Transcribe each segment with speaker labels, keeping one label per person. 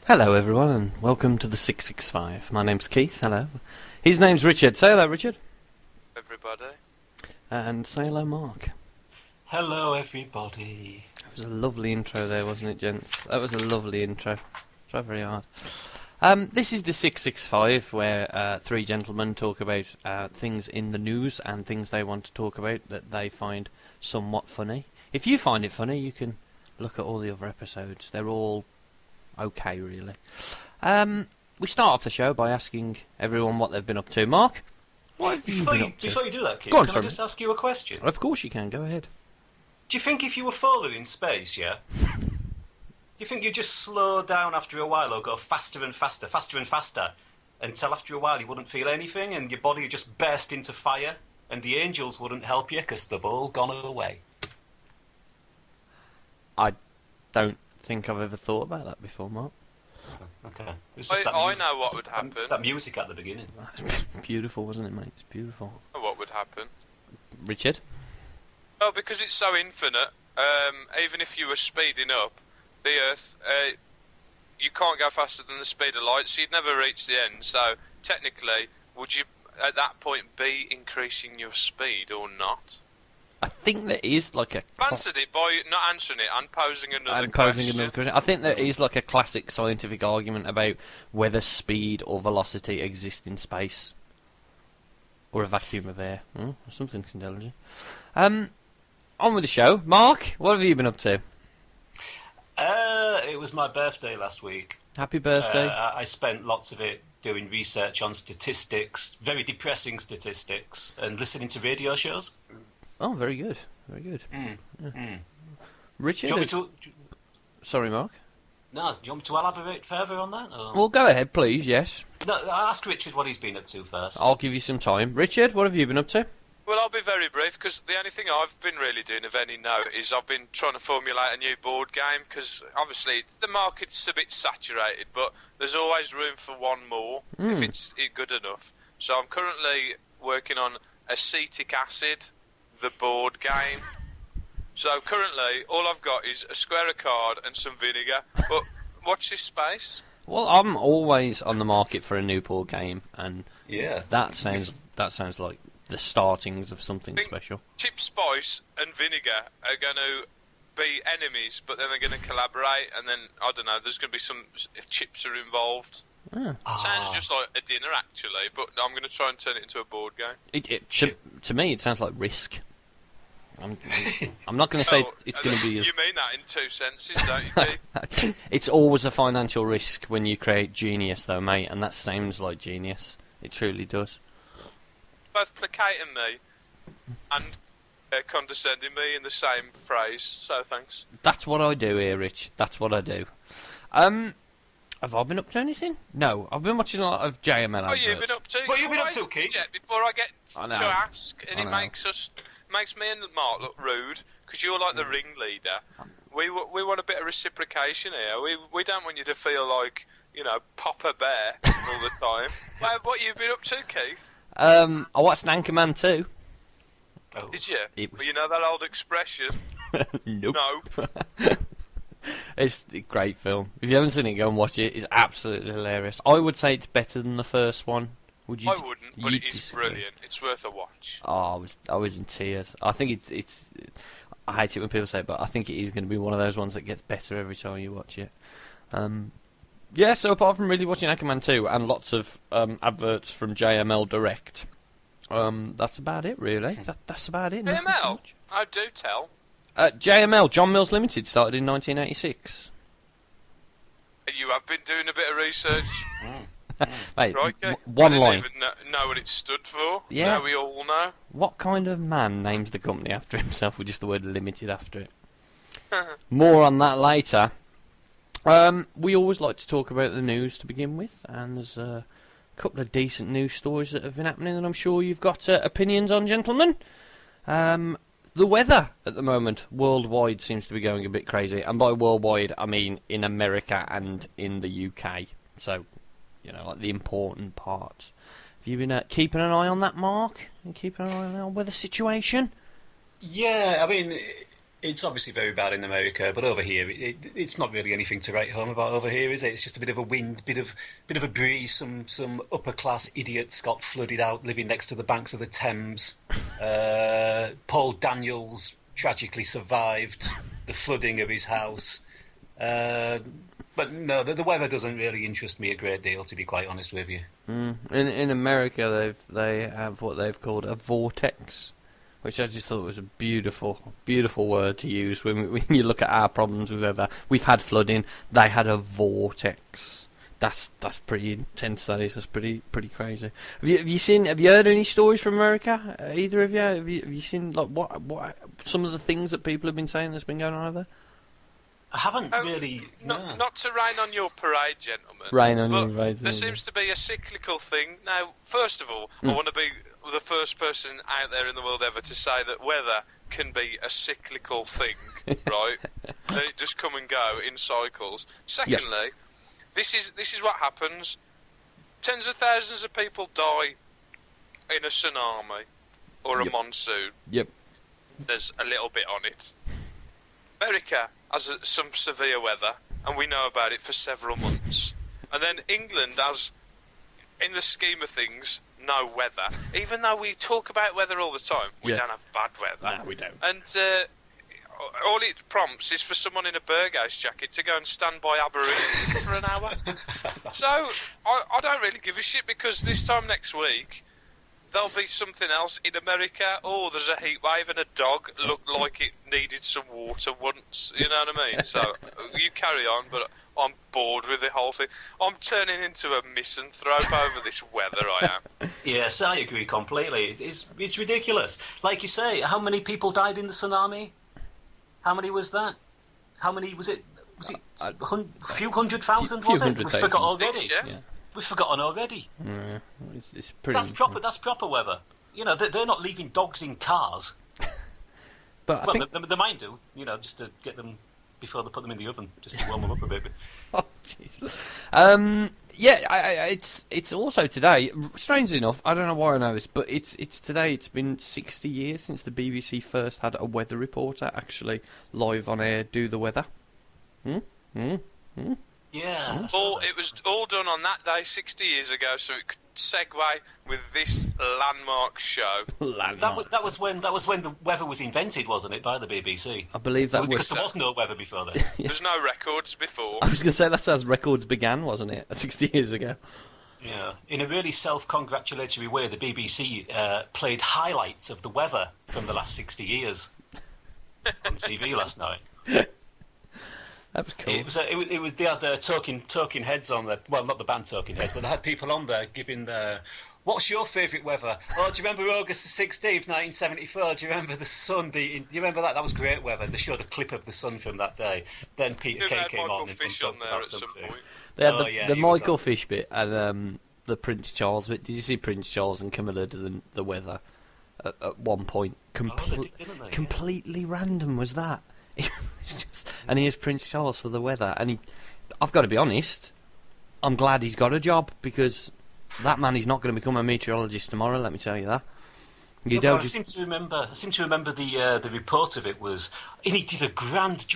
Speaker 1: Hello everyone and welcome to the 665. My name's Keith, hello. His name's Richard. Say hello, Richard.
Speaker 2: Everybody.
Speaker 1: And say hello, Mark.
Speaker 3: Hello, everybody.
Speaker 1: That was a lovely intro there, wasn't it, gents? That was a lovely intro. Try very hard. This is the 665, where three gentlemen talk about things in the news and things they want to talk about that they find somewhat funny. If you find it funny, you can look at all the other episodes. They're all okay, really. We start off the show by asking everyone what they've been up to. Mark, what have you been up to?
Speaker 3: Before you do that, Keith,
Speaker 1: Go on,
Speaker 3: can
Speaker 1: sorry.
Speaker 3: I just ask you a question?
Speaker 1: Of course you can, go ahead.
Speaker 3: Do you think if you were falling in space, do you think you'd just slow down after a while or go faster and faster, faster and faster, until after a while you wouldn't feel anything and your body would just burst into fire and the angels wouldn't help you because they've all gone away?
Speaker 1: I don't think I've ever thought about that before, Mark.
Speaker 3: Okay. It was
Speaker 2: I
Speaker 3: just that
Speaker 2: know what would happen.
Speaker 3: That music at the beginning.
Speaker 1: That's beautiful, wasn't it, mate? It's beautiful.
Speaker 2: What would happen?
Speaker 1: Richard?
Speaker 2: Well, because it's so infinite, even if you were speeding up, the Earth, you can't go faster than the speed of light, so you'd never reach the end. So, technically, would you, at that point, be increasing your speed or not?
Speaker 1: I think there is like a...
Speaker 2: Answered it by not answering it and posing another
Speaker 1: question. I think there is like a classic scientific argument about whether speed or velocity exist in space. Or a vacuum of air. Something intelligent. On with the show. Mark, what have you been up to?
Speaker 3: It was my birthday last week.
Speaker 1: Happy birthday.
Speaker 3: I spent lots of it doing research on statistics, very depressing statistics, and listening to radio shows.
Speaker 1: Oh, very good. Very good. Richard?
Speaker 3: Do you want me to...
Speaker 1: Sorry, Mark?
Speaker 3: No, do you want me to elaborate further on that? Or...
Speaker 1: Well, go ahead, please, yes.
Speaker 3: No, I'll ask Richard what he's been up to first.
Speaker 1: I'll give you some time. Richard, what have you been up to?
Speaker 2: Well, I'll be very brief, because the only thing I've been really doing of any note is I've been trying to formulate a new board game, because obviously the market's a bit saturated, but there's always room for one more, if it's good enough. So I'm currently working on acetic acid, the board game. So currently, all I've got is a square of card and some vinegar, but watch this space.
Speaker 1: Well, I'm always on the market for a new board game, and
Speaker 3: Yeah.
Speaker 1: that sounds like the startings of something
Speaker 2: Think
Speaker 1: special.
Speaker 2: Chip Spice and Vinegar are going to be enemies, but then they're going to collaborate, and then, I don't know, there's going to be some, if chips are involved. It sounds just like a dinner, actually, but I'm going to try and turn it into a board game.
Speaker 1: To me, it sounds like Risk. I'm not going to say it's going to be as...
Speaker 2: You mean that in two senses, don't you, Keith?
Speaker 1: It's always a financial risk when you create genius, though, mate, and that sounds like genius. It truly does.
Speaker 2: Both placating me and condescending me in the same phrase, so thanks.
Speaker 1: That's what I do here, Rich. That's what I do. Have I been up to anything? No, I've been watching a lot of JML adverts.
Speaker 2: What have you been up to?
Speaker 3: What have you been up to,
Speaker 2: Always
Speaker 3: Keith?
Speaker 2: interject before I get
Speaker 1: I know.
Speaker 2: to ask, and
Speaker 1: I
Speaker 2: it
Speaker 1: know.
Speaker 2: makes me and Mark look rude, because you're like the ringleader. We want a bit of reciprocation here. We don't want you to feel like, you know, Papa Bear all the time. What have you been up to, Keith?
Speaker 1: I watched Anchorman 2.
Speaker 3: Oh.
Speaker 2: Did you?
Speaker 1: It was-
Speaker 2: Well, you know that old expression?
Speaker 1: Nope.
Speaker 2: No.
Speaker 1: It's a great film. If you haven't seen it, go and watch it. It's absolutely hilarious. I would say it's better than the first one. Would you?
Speaker 2: I wouldn't, but
Speaker 1: you
Speaker 2: it is
Speaker 1: disagree?
Speaker 2: brilliant. It's worth a watch.
Speaker 1: Oh, I was in tears. I think it's. I hate it when people say it, but I think it is going to be one of those ones that gets better every time you watch it. Yeah. So apart from really watching Anchorman 2 and lots of adverts from JML Direct, that's about it really. That's about it. nothing
Speaker 2: JML?
Speaker 1: much.
Speaker 2: I do tell.
Speaker 1: JML, John Mills Limited, started in 1986.
Speaker 2: You have been doing a bit of research.
Speaker 1: Mate,
Speaker 2: Right, okay.
Speaker 1: one
Speaker 2: I
Speaker 1: line.
Speaker 2: didn't even know what it stood for.
Speaker 1: Yeah.
Speaker 2: Now we all know.
Speaker 1: What kind of man names the company after himself with just the word limited after it? More on that later. We always like to talk about the news to begin with, and there's a couple of decent news stories that have been happening that I'm sure you've got opinions on, gentlemen. The weather at the moment, worldwide, seems to be going a bit crazy, and by worldwide, I mean in America and in the UK. So, you know, like the important parts. Have you been keeping an eye on that, Mark? And keeping an eye on the weather situation?
Speaker 3: Yeah, I mean, It's obviously very bad in America, but over here, it's not really anything to write home about. Over here, is it? It's just a bit of a wind, bit of a breeze. Some upper class idiots got flooded out, living next to the banks of the Thames. Paul Daniels tragically survived the flooding of his house. But no, the weather doesn't really interest me a great deal, to be quite honest with you.
Speaker 1: In America, they have what they've called a vortex, which I just thought was a beautiful word to use when you look at our problems with weather. We've had flooding; they had a vortex. That's pretty intense. That is. That's pretty crazy. Have you heard any stories from America? Either of you? Have you seen like what some of the things that people have been saying that's been going on over there?
Speaker 3: I haven't really.
Speaker 2: Not to rain on your parade, gentlemen.
Speaker 1: Rain on
Speaker 2: but
Speaker 1: your parade.
Speaker 2: There seems to be a cyclical thing. Now, first of all, I want to be the first person out there in the world ever to say that weather can be a cyclical thing, right? And it just come and go in cycles. Secondly, this is what happens. Tens of thousands of people die in a tsunami or a monsoon.
Speaker 1: Yep.
Speaker 2: There's a little bit on it. America has some severe weather, and we know about it for several months. And then England has, in the scheme of things, no weather. Even though we talk about weather all the time, we don't have bad weather.
Speaker 1: No, we don't.
Speaker 2: And all it prompts is for someone in a Burghouse jacket to go and stand by Aberystwyth for an hour. So I don't really give a shit, because this time next week there'll be something else in America. Oh, there's a heat wave and a dog looked like it needed some water once. You know what I mean? So you carry on, but I'm bored with the whole thing. I'm turning into a misanthrope over this weather, I am.
Speaker 3: Yes, I agree completely. It's ridiculous. Like you say, how many people died in the tsunami? How many was that? How many was it? Was it a few hundred thousand? Was it? We forgot already.
Speaker 1: Yeah.
Speaker 3: We've forgotten already.
Speaker 1: Yeah, it's pretty.
Speaker 3: That's proper weather. You know, they're not leaving dogs in cars.
Speaker 1: But I think
Speaker 3: they might do. You know, just to get them before they put them in the oven, just to warm them up a bit.
Speaker 1: Oh, jeez. It's also today. Strangely enough, I don't know why I know this, but it's today. It's been 60 years since the BBC first had a weather reporter actually live on air do the weather.
Speaker 3: Yeah.
Speaker 2: It was all done on that day 60 years ago, so it could segue with this landmark show.
Speaker 3: That was when the weather was invented, wasn't it, by the BBC?
Speaker 1: I believe that
Speaker 3: because there was no weather before then.
Speaker 2: There's no records before.
Speaker 1: I was going to say that's as records began, wasn't it? 60 years ago.
Speaker 3: Yeah. In a really self-congratulatory way, the BBC played highlights of the weather from the last 60 years on TV last night.
Speaker 1: That was cool.
Speaker 3: It was they had talking heads on there. Well, not the band Talking Heads, but they had people on there giving the. What's your favourite weather? Oh, do you remember August the 16th, 1974? Do you remember the sun beating? Do you remember that? That was great weather. They showed a clip of the sun from that day. Then Peter Kay came
Speaker 2: Michael
Speaker 3: on and
Speaker 2: Fish on there at some point.
Speaker 1: They had the Michael Fish bit and the Prince Charles bit. Did you see Prince Charles and Camilla do the weather at one point? Completely random was that. It was just, and here's Prince Charles for the weather, and I've got to be honest, I'm glad he's got a job, because that man is not going to become a meteorologist tomorrow. Let me tell you that.
Speaker 3: I seem to remember the report of it was, and he did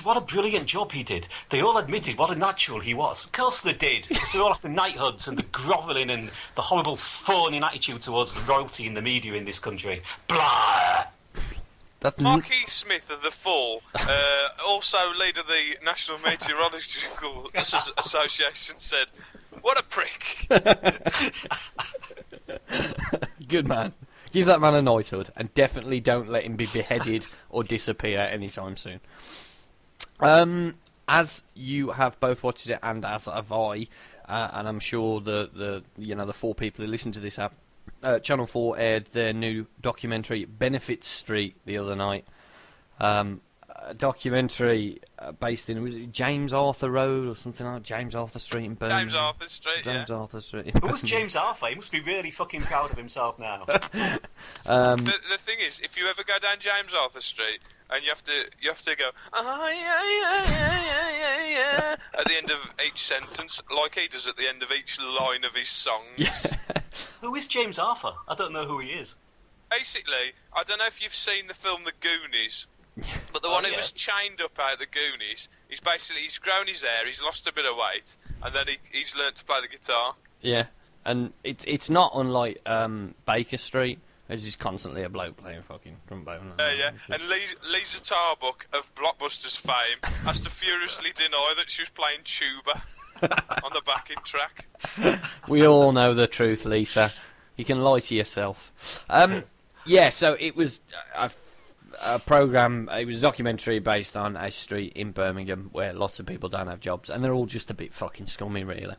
Speaker 3: what a brilliant job he did. They all admitted what a natural he was. Of course they did, because they're all after knighthoods and the grovelling and the horrible fawning attitude towards the royalty in the media in this country. Blah.
Speaker 2: Marquis Smith of the Fall, also leader of the National Meteorological Association, said, "What a prick."
Speaker 1: Good man. Give that man a knighthood, and definitely don't let him be beheaded or disappear anytime soon. As you have both watched it, and as have I, and I'm sure the four people who listen to this have. Channel 4 aired their new documentary Benefit Street the other night. A documentary based in, was it James Arthur Road or something like that? James Arthur Street in Birmingham.
Speaker 2: James Arthur Street.
Speaker 3: Who was James Arthur? He must be really fucking proud of himself now.
Speaker 2: The thing is, if you ever go down James Arthur Street and you have to go yeah at the end of each sentence, like he does at the end of each line of his songs.
Speaker 1: Yeah.
Speaker 3: Who is James Arthur? I don't know who he is.
Speaker 2: Basically, I don't know if you've seen the film The Goonies. But the one who
Speaker 3: yes.
Speaker 2: was chained up out the Goonies, he's grown his hair, he's lost a bit of weight, and then he's learnt to play the guitar.
Speaker 1: Yeah, and it's not unlike Baker Street. There's just constantly a bloke playing fucking trombone.
Speaker 2: Yeah. And Lisa Tarbuck of Blockbusters fame has to furiously deny that she was playing tuba on the backing track.
Speaker 1: We all know the truth, Lisa. You can lie to yourself. Yeah, so it was a program. It was a documentary based on a street in Birmingham where lots of people don't have jobs, and they're all just a bit fucking scummy, really.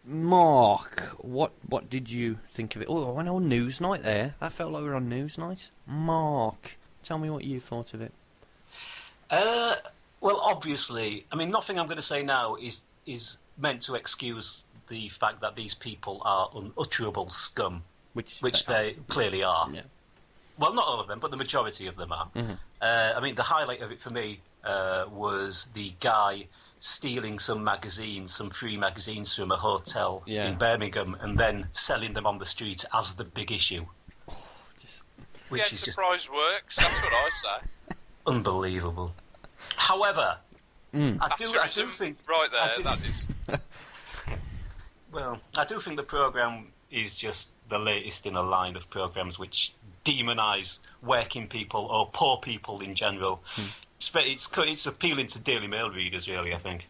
Speaker 1: Mark, what did you think of it? Oh, I went on Newsnight there. That felt like we were on Newsnight. Mark, tell me what you thought of it.
Speaker 3: Well, obviously, I mean, nothing I'm going to say now is meant to excuse the fact that these people are unutterable scum, which they clearly are.
Speaker 1: Yeah.
Speaker 3: Well, not all of them, but the majority of them are.
Speaker 1: Mm-hmm.
Speaker 3: I mean, the highlight of it for me was the guy stealing some free magazines from a hotel in Birmingham and then selling them on the street as the big issue.
Speaker 2: Which is enterprise works, that's what I say.
Speaker 3: Unbelievable. However, I do think...
Speaker 2: Right there, that is.
Speaker 3: Well, I do think the programme is just the latest in a line of programmes which demonise working people or poor people in general. It's appealing to Daily Mail readers, really, I think.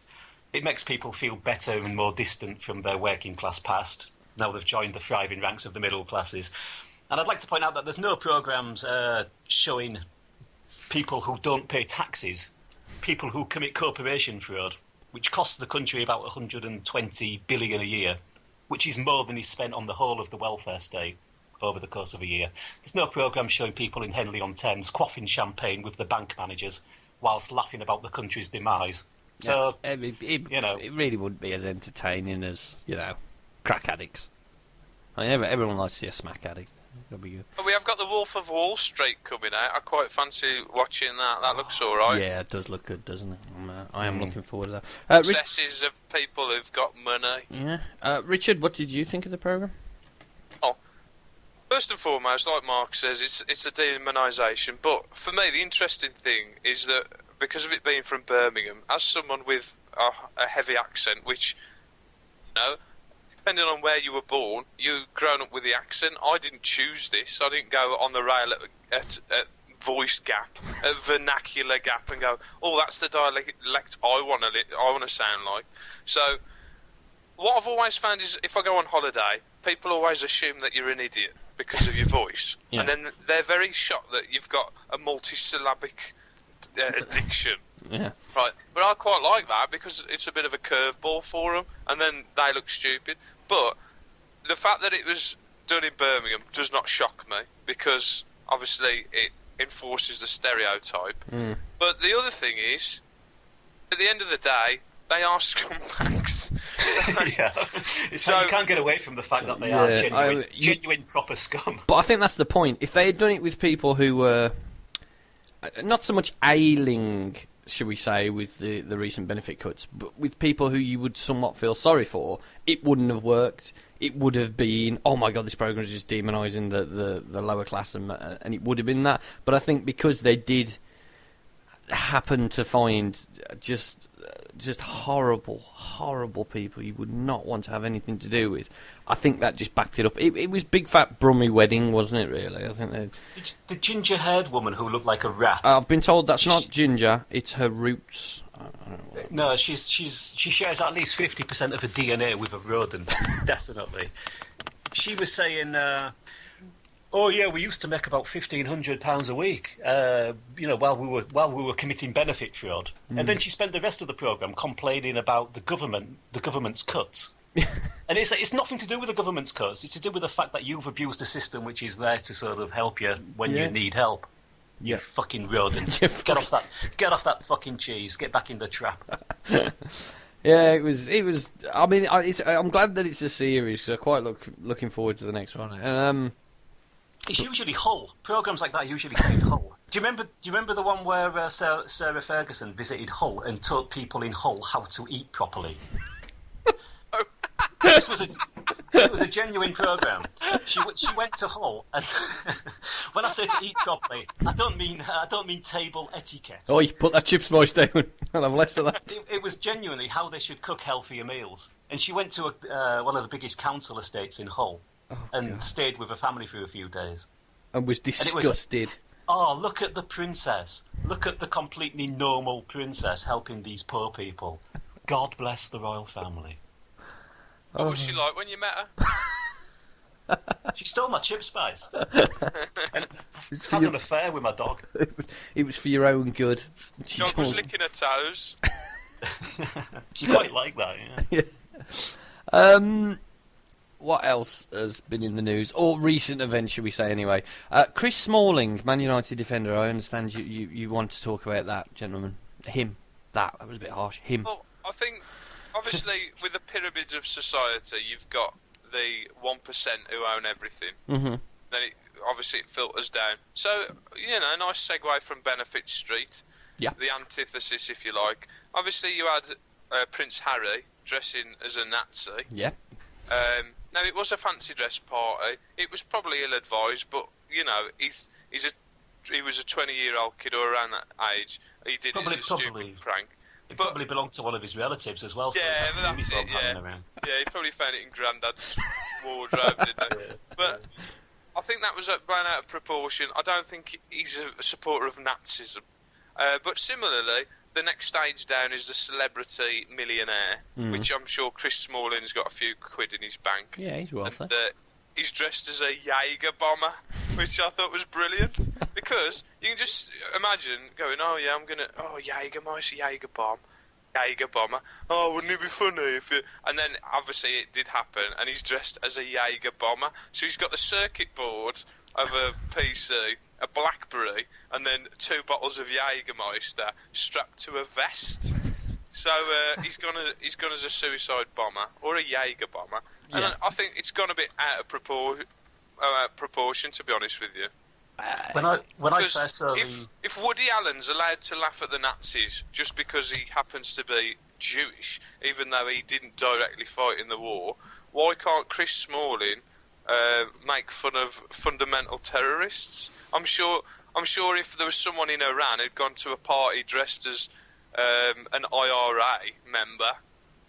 Speaker 3: It makes people feel better and more distant from their working class past, now they've joined the thriving ranks of the middle classes. And I'd like to point out that there's no programmes showing people who don't pay taxes, people who commit corporation fraud, which costs the country about 120 billion a year, which is more than is spent on the whole of the welfare state over the course of a year. There's no programme showing people in Henley-on-Thames quaffing champagne with the bank managers whilst laughing about the country's demise. So,
Speaker 1: it really wouldn't be as entertaining as, crack addicts. I mean, everyone likes to see a smack addict. That'll be good.
Speaker 2: But we have got The Wolf of Wall Street coming out. I quite fancy watching that. That looks all right.
Speaker 1: Yeah, it does look good, doesn't it? I am looking forward to that.
Speaker 2: Successes of people who've got money.
Speaker 1: Yeah. Richard, what did you think of the programme?
Speaker 2: Oh, first and foremost, like Mark says, it's a demonisation. But for me, the interesting thing is that because of it being from Birmingham, as someone with a heavy accent, which, depending on where you were born, you've grown up with the accent. I didn't choose this. I didn't go on the rail at voice gap, at vernacular gap, and go, oh, that's the dialect I want to sound like. So, what I've always found is, if I go on holiday, people always assume that you're an idiot because of your voice, and then they're very shocked that you've got a multisyllabic addiction.
Speaker 1: Yeah.
Speaker 2: Right, but I quite like that because it's a bit of a curveball for them, and then they look stupid. But the fact that it was done in Birmingham does not shock me because obviously it enforces the stereotype. But the other thing is, at the end of the day, they are scumbags.
Speaker 3: So you can't get away from the fact that they are genuine proper scum.
Speaker 1: But I think that's the point. If they had done it with people who were not so much ailing, should we say, with the recent benefit cuts, but with people who you would somewhat feel sorry for, it wouldn't have worked. It would have been, oh my god, this programme is just demonising the lower class, and it would have been that. But I think because they did happen to find just horrible people you would not want to have anything to do with, I think that just backed it up. It was big fat Brummie wedding, wasn't it, really? I think
Speaker 3: the ginger-haired woman who looked like a rat.
Speaker 1: I've been told that's not ginger, it's her roots.
Speaker 3: No, she shares at least 50% of her DNA with a rodent, definitely. She was saying, oh yeah, we used to make about £1,500 a week, while we were committing benefit fraud. And then she spent the rest of the programme complaining about the government's cuts. And it's nothing to do with the government's cuts. It's to do with the fact that you've abused a system which is there to sort of help you when you need help. You fucking rodent. Get off that fucking cheese. Get back in the trap.
Speaker 1: Yeah, it was. I mean, I'm glad that it's a series. So I'm quite looking forward to the next one.
Speaker 3: It's usually Hull. Programmes like that usually say Hull. Do you remember the one where Sarah Ferguson visited Hull and taught people in Hull how to eat properly? This was a genuine programme. She went to Hull, and when I say to eat properly, I don't mean table etiquette.
Speaker 1: Oh, you put that chip spice down. I'll have less of that.
Speaker 3: It was genuinely how they should cook healthier meals. And she went to one of the biggest council estates in Hull and stayed with her family for a few days.
Speaker 1: And was disgusted.
Speaker 3: Oh, look at the princess. Look at the completely normal princess helping these poor people. God bless the royal family.
Speaker 2: What was she like when you met her?
Speaker 3: She stole my chip spice. And
Speaker 1: It's
Speaker 3: had an affair with my dog.
Speaker 1: It was for your own good. She
Speaker 2: Dog was
Speaker 1: told-
Speaker 2: licking her toes.
Speaker 3: She quite liked that, yeah.
Speaker 1: What else has been in the news? Or recent events, should we say, anyway. Chris Smalling, Man United defender. I understand you want to talk about that, gentlemen. Him. That was a bit harsh. Him.
Speaker 2: Well, I think, obviously, with the pyramids of society, you've got the 1% who own everything.
Speaker 1: Mm-hmm.
Speaker 2: Then, obviously, it filters down. So, nice segue from Benefit Street.
Speaker 1: Yeah.
Speaker 2: The antithesis, if you like. Obviously, you had Prince Harry dressing as a Nazi.
Speaker 1: Yeah.
Speaker 2: Now, it was a fancy dress party. It was probably ill-advised, but, he was a 20-year-old kid or around that age. He did it as a stupid prank.
Speaker 3: It probably belonged to one of his relatives as well. So
Speaker 2: Yeah, but that's
Speaker 3: uniform
Speaker 2: it,
Speaker 3: hanging around.
Speaker 2: Yeah, he probably found it in Grandad's wardrobe, didn't he? But I think that was blown out of proportion. I don't think he's a supporter of Nazism. But similarly, the next stage down is the celebrity millionaire, which I'm sure Chris Smalling's got a few quid in his bank.
Speaker 1: Yeah, he's wealthy.
Speaker 2: And, he's dressed as a Jaeger bomber, which I thought was brilliant. Because you can just imagine going, Jägermeister, Jaeger bomb, Jaeger bomber. Oh, wouldn't it be funny if you... And then, obviously, it did happen, and he's dressed as a Jaeger bomber. So he's got the circuit board of a PC, a BlackBerry, and then 2 bottles of Jägermeister strapped to a vest. So he's gone as a suicide bomber or a Jaeger bomber, and
Speaker 1: Yeah.
Speaker 2: I think it's gone a bit out of proportion, to be honest with you.
Speaker 3: When I
Speaker 2: Because
Speaker 3: first saw
Speaker 2: if Woody Allen's allowed to laugh at the Nazis just because he happens to be Jewish, even though he didn't directly fight in the war, why can't Chris Smalling make fun of fundamental terrorists? I'm sure if there was someone in Iran who'd gone to a party dressed as an IRA member,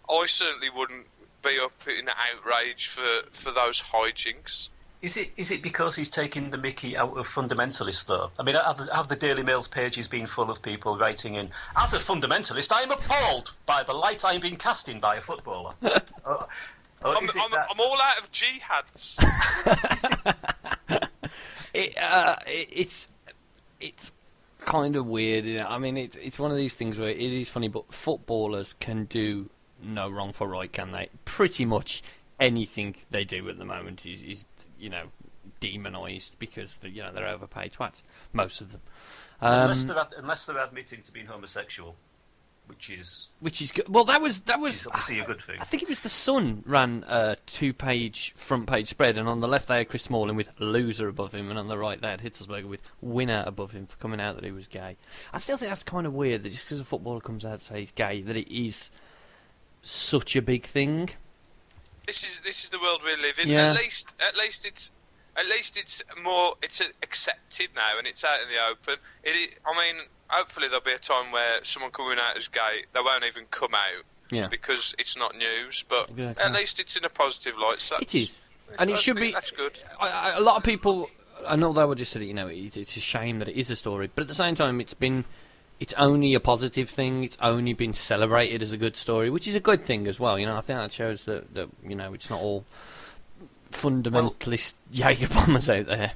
Speaker 2: I certainly wouldn't be up in outrage for those hijinks.
Speaker 3: Is it because he's taking the mickey out of fundamentalists, though? I mean, have the Daily Mail's pages been full of people writing in, as a fundamentalist, I am appalled by the light I am being cast in by a footballer?
Speaker 2: I'm all out of jihads.
Speaker 1: It's kind of weird. I mean, it's one of these things where it is funny, but footballers can do no wrong for right, can they? Pretty much anything they do at the moment is demonised because they're overpaid twats. Most of them,
Speaker 3: unless they're admitting to being homosexual, which is
Speaker 1: good. Well, that was
Speaker 3: obviously a good thing.
Speaker 1: I think it was the Sun ran a 2-page front page spread, and on the left they had Chris Smalling with loser above him, and on the right they had Hitzelsberger with winner above him for coming out that he was gay. I still think that's kind of weird that just because a footballer comes out and says he's gay, that it is such a big thing. This
Speaker 2: is the world we live in.
Speaker 1: Yeah.
Speaker 2: At least it's accepted now and it's out in the open. Hopefully there'll be a time where someone coming out as gay, they won't even come out.
Speaker 1: Yeah.
Speaker 2: Because it's not news, but
Speaker 1: Yeah,
Speaker 2: at least it's in a positive light. So
Speaker 1: It is, and it should be.
Speaker 2: That's good.
Speaker 1: A lot of people, and although I just said it's a shame that it is a story, but at the same time, it's only a positive thing. It's only been celebrated as a good story, which is a good thing as well. I think that shows that it's not all fundamentalist Jaeger bombers out there.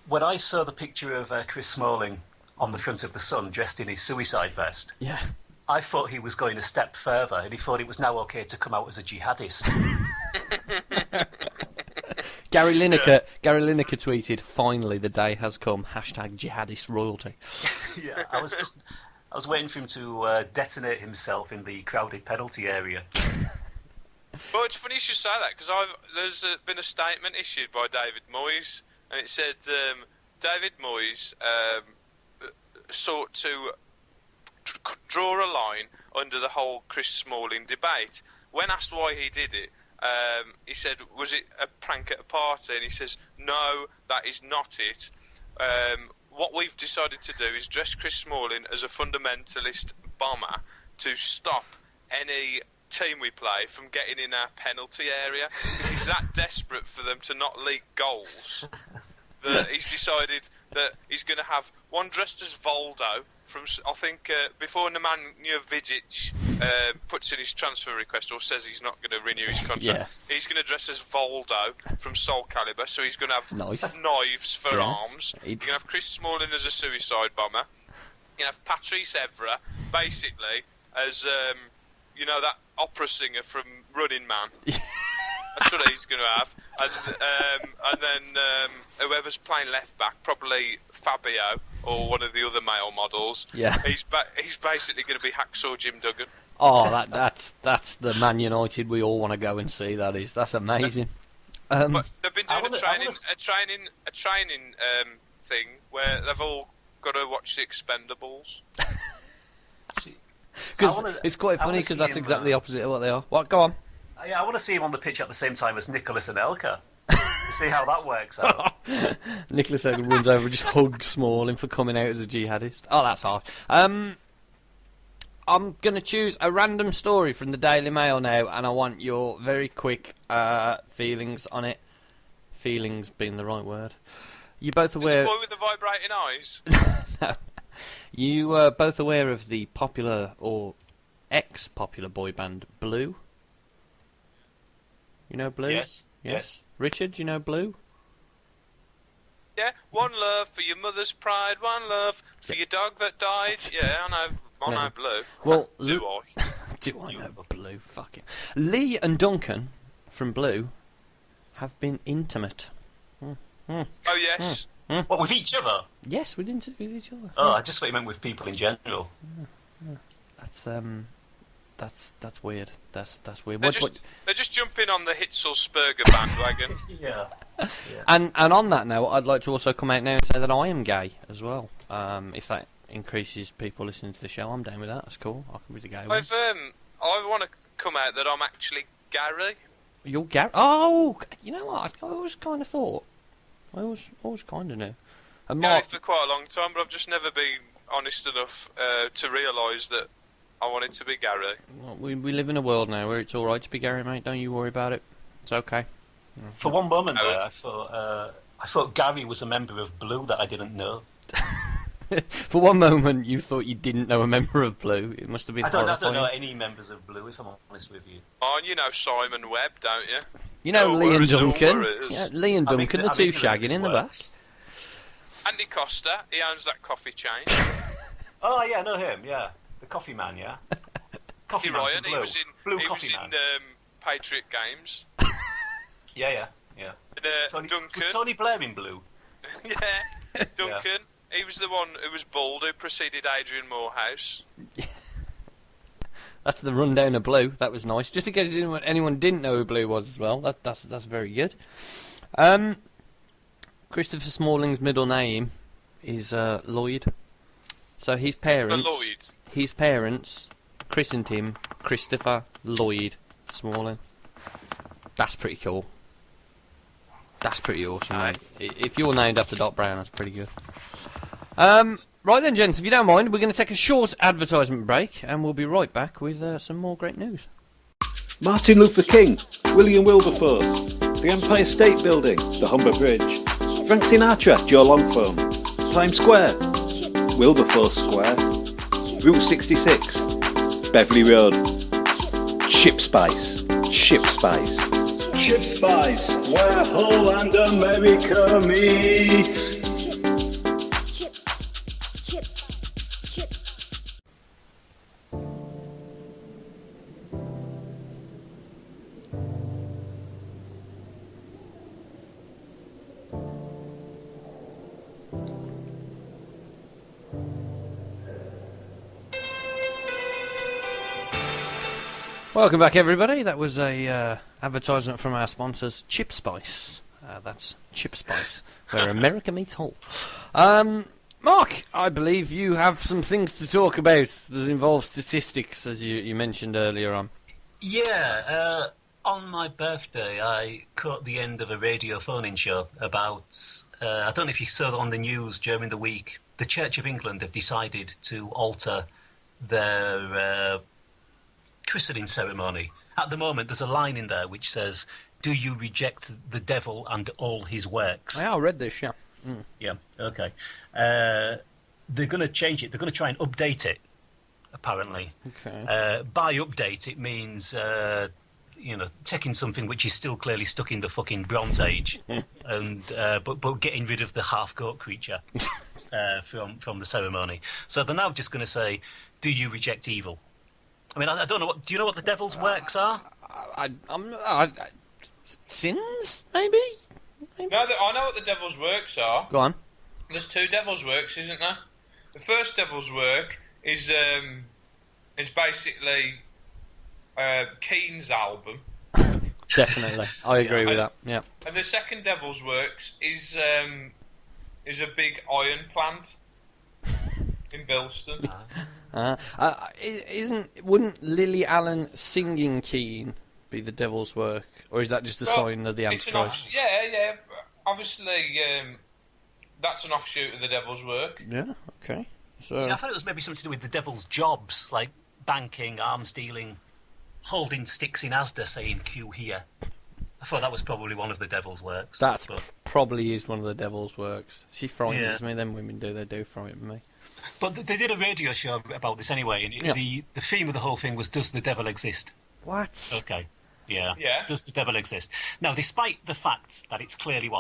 Speaker 3: When I saw the picture of Chris Smalling on the front of the Sun, dressed in his suicide vest,
Speaker 1: Yeah.
Speaker 3: I thought he was going a step further, and he thought it was now okay to come out as a jihadist.
Speaker 1: Gary Lineker tweeted, "Finally, the day has come. #jihadist royalty."
Speaker 3: Yeah, I was waiting for him to detonate himself in the crowded penalty area.
Speaker 2: Well, it's funny you should say that because there's been a statement issued by David Moyes, and it said David Moyes sought to draw a line under the whole Chris Smalling debate. When asked why he did it, he said, was it a prank at a party? And he says, no, that is not it. What we've decided to do is dress Chris Smalling as a fundamentalist bomber to stop any team we play from getting in our penalty area, because he's that desperate for them to not leak goals that he's decided that he's going to have one dressed as Voldo from, I think, before Nemanja Vidic puts in his transfer request or says he's not going to renew his contract. He's going to dress as Voldo from Soul Calibur, so he's going to have knives for arms. You're going to have Chris Smalling as a suicide bomber. You're going to have Patrice Evra, basically, as, you know, that opera singer from Running Man. That's what he's going to have. And then whoever's playing left back, probably Fabio or one of the other male models.
Speaker 1: Yeah.
Speaker 2: He's basically going to be Hacksaw Jim Duggan.
Speaker 1: Oh, that's the Man United we all want to go and see. That's amazing.
Speaker 2: But they've been doing a training thing where they've all got to watch The Expendables.
Speaker 1: Because it's quite funny because that's exactly the opposite of what they are. What? Go on.
Speaker 3: Yeah, I want to see him on the pitch at the same time as Nicholas and Elka. To see how that works out.
Speaker 1: Nicholas Elka runs over and just hugs Smalling for coming out as a jihadist. Oh, that's hard. I'm going to choose a random story from the Daily Mail now, and I want your very quick feelings on it. Feelings being the right word. You both aware...
Speaker 2: The boy with the vibrating eyes?
Speaker 1: No. You both aware of the popular or ex-popular boy band Blue? You know Blue?
Speaker 3: Yes.
Speaker 1: Richard, do you know Blue?
Speaker 2: Yeah, one love for your mother's pride, one love for your dog that died. Yeah, I know Blue.
Speaker 1: Well,
Speaker 2: do I?
Speaker 1: Do I know Blue? Fucking Lee and Duncan from Blue have been intimate.
Speaker 2: Oh yes.
Speaker 3: What, with each other?
Speaker 1: Yes, with each other.
Speaker 3: Oh, I just thought you meant with people in general.
Speaker 1: That's weird. That's weird.
Speaker 2: They're just jumping on the Hitzelsperger bandwagon.
Speaker 3: Yeah.
Speaker 1: And on that note, I'd like to also come out now and say that I am gay as well. If that increases people listening to the show, I'm down with that. That's cool. I can be the gay one.
Speaker 2: I want to come out that I'm actually Gary.
Speaker 1: You're Gary? Oh, you know what? I always kind of thought. I always kind of knew. And
Speaker 2: Gary for quite a long time, but I've just never been honest enough to realise that I wanted to be Gary.
Speaker 1: Well, we live in a world now where it's all right to be Gary, mate. Don't you worry about it. It's okay.
Speaker 3: For one moment there, I thought Gary was a member of Blue that I didn't know.
Speaker 1: For one moment, you thought you didn't know a member of Blue. It must have been horrifying.
Speaker 3: I don't know any members of Blue, if I'm honest with you.
Speaker 2: Oh, you know Simon Webb, don't you?
Speaker 1: You know Lee and Duncan.
Speaker 2: No
Speaker 1: Yeah, Lee and Duncan, the two shagging in the back.
Speaker 2: Andy Costa, he owns that coffee chain.
Speaker 3: Oh, yeah, I know him, yeah. The coffee man, yeah. Coffee man
Speaker 2: Ryan,
Speaker 3: from
Speaker 2: he was in Patriot Games.
Speaker 3: Yeah.
Speaker 2: And, Duncan.
Speaker 3: Was Tony Blair in Blue?
Speaker 2: Yeah, Duncan. Yeah. He was the one who was bald who preceded Adrian Morehouse.
Speaker 1: That's the rundown of Blue. That was nice. Just in case anyone didn't know who Blue was as well. That's very good. Christopher Smalling's middle name is Lloyd. So his parents christened him Christopher Lloyd Smalling. That's pretty cool. That's pretty awesome, mate. If you're named after Doc Brown, that's pretty good. Right then, gents, if you don't mind, we're going to take a short advertisement break, and we'll be right back with some more great news.
Speaker 4: Martin Luther King, William Wilberforce, the Empire State Building, the Humber Bridge, Frank Sinatra, Joe Longphone, Times Square, Wilberforce Square, Route 66, Beverly Road, Chip Spice, where Hull and America meet.
Speaker 1: Welcome back, everybody. That was a advertisement from our sponsors, Chip Spice. That's Chip Spice, where America meets Hull. Mark, I believe you have some things to talk about that involve statistics, as you mentioned earlier on.
Speaker 3: Yeah, on my birthday, I caught the end of a radio phone-in show about, I don't know if you saw it on the news during the week, the Church of England have decided to alter their christening ceremony. At the moment, there's a line in there which says, "Do you reject the devil and all his works?"
Speaker 1: I read this, yeah.
Speaker 3: Yeah, okay. They're going to change it. They're going to try and update it, apparently.
Speaker 1: Okay.
Speaker 3: By update, it means, taking something which is still clearly stuck in the fucking Bronze Age, and but getting rid of the half-goat creature from the ceremony. So they're now just going to say, "Do you reject evil?" I mean, I don't know. Do you know what the devil's works are?
Speaker 1: Sins, maybe?
Speaker 2: No, I know what the devil's works are.
Speaker 1: Go on.
Speaker 2: There's two devil's works, isn't there? The first devil's work is basically Keane's album.
Speaker 1: Definitely. I agree with that, yeah.
Speaker 2: And the second devil's works is a big iron plant in Bilston.
Speaker 1: Wouldn't Lily Allen singing Keane be the devil's work? Or is that just a sign of the Antichrist?
Speaker 2: Yeah. Obviously, that's an offshoot of the devil's work.
Speaker 1: Yeah, okay. So
Speaker 3: See, I thought it was maybe something to do with the devil's jobs, like banking, arms dealing, holding sticks in Asda saying "Q here." I thought that was probably one of the devil's works.
Speaker 1: that probably is one of the devil's works. She frightens
Speaker 3: Yeah.
Speaker 1: me, them women do, they do frighten me.
Speaker 3: But they did a radio show about this anyway, and the theme of the whole thing was, "Does the devil exist?"
Speaker 1: What?
Speaker 3: Okay. Yeah.
Speaker 2: Yeah.
Speaker 3: Does the devil exist? Now, despite the fact that it's clearly,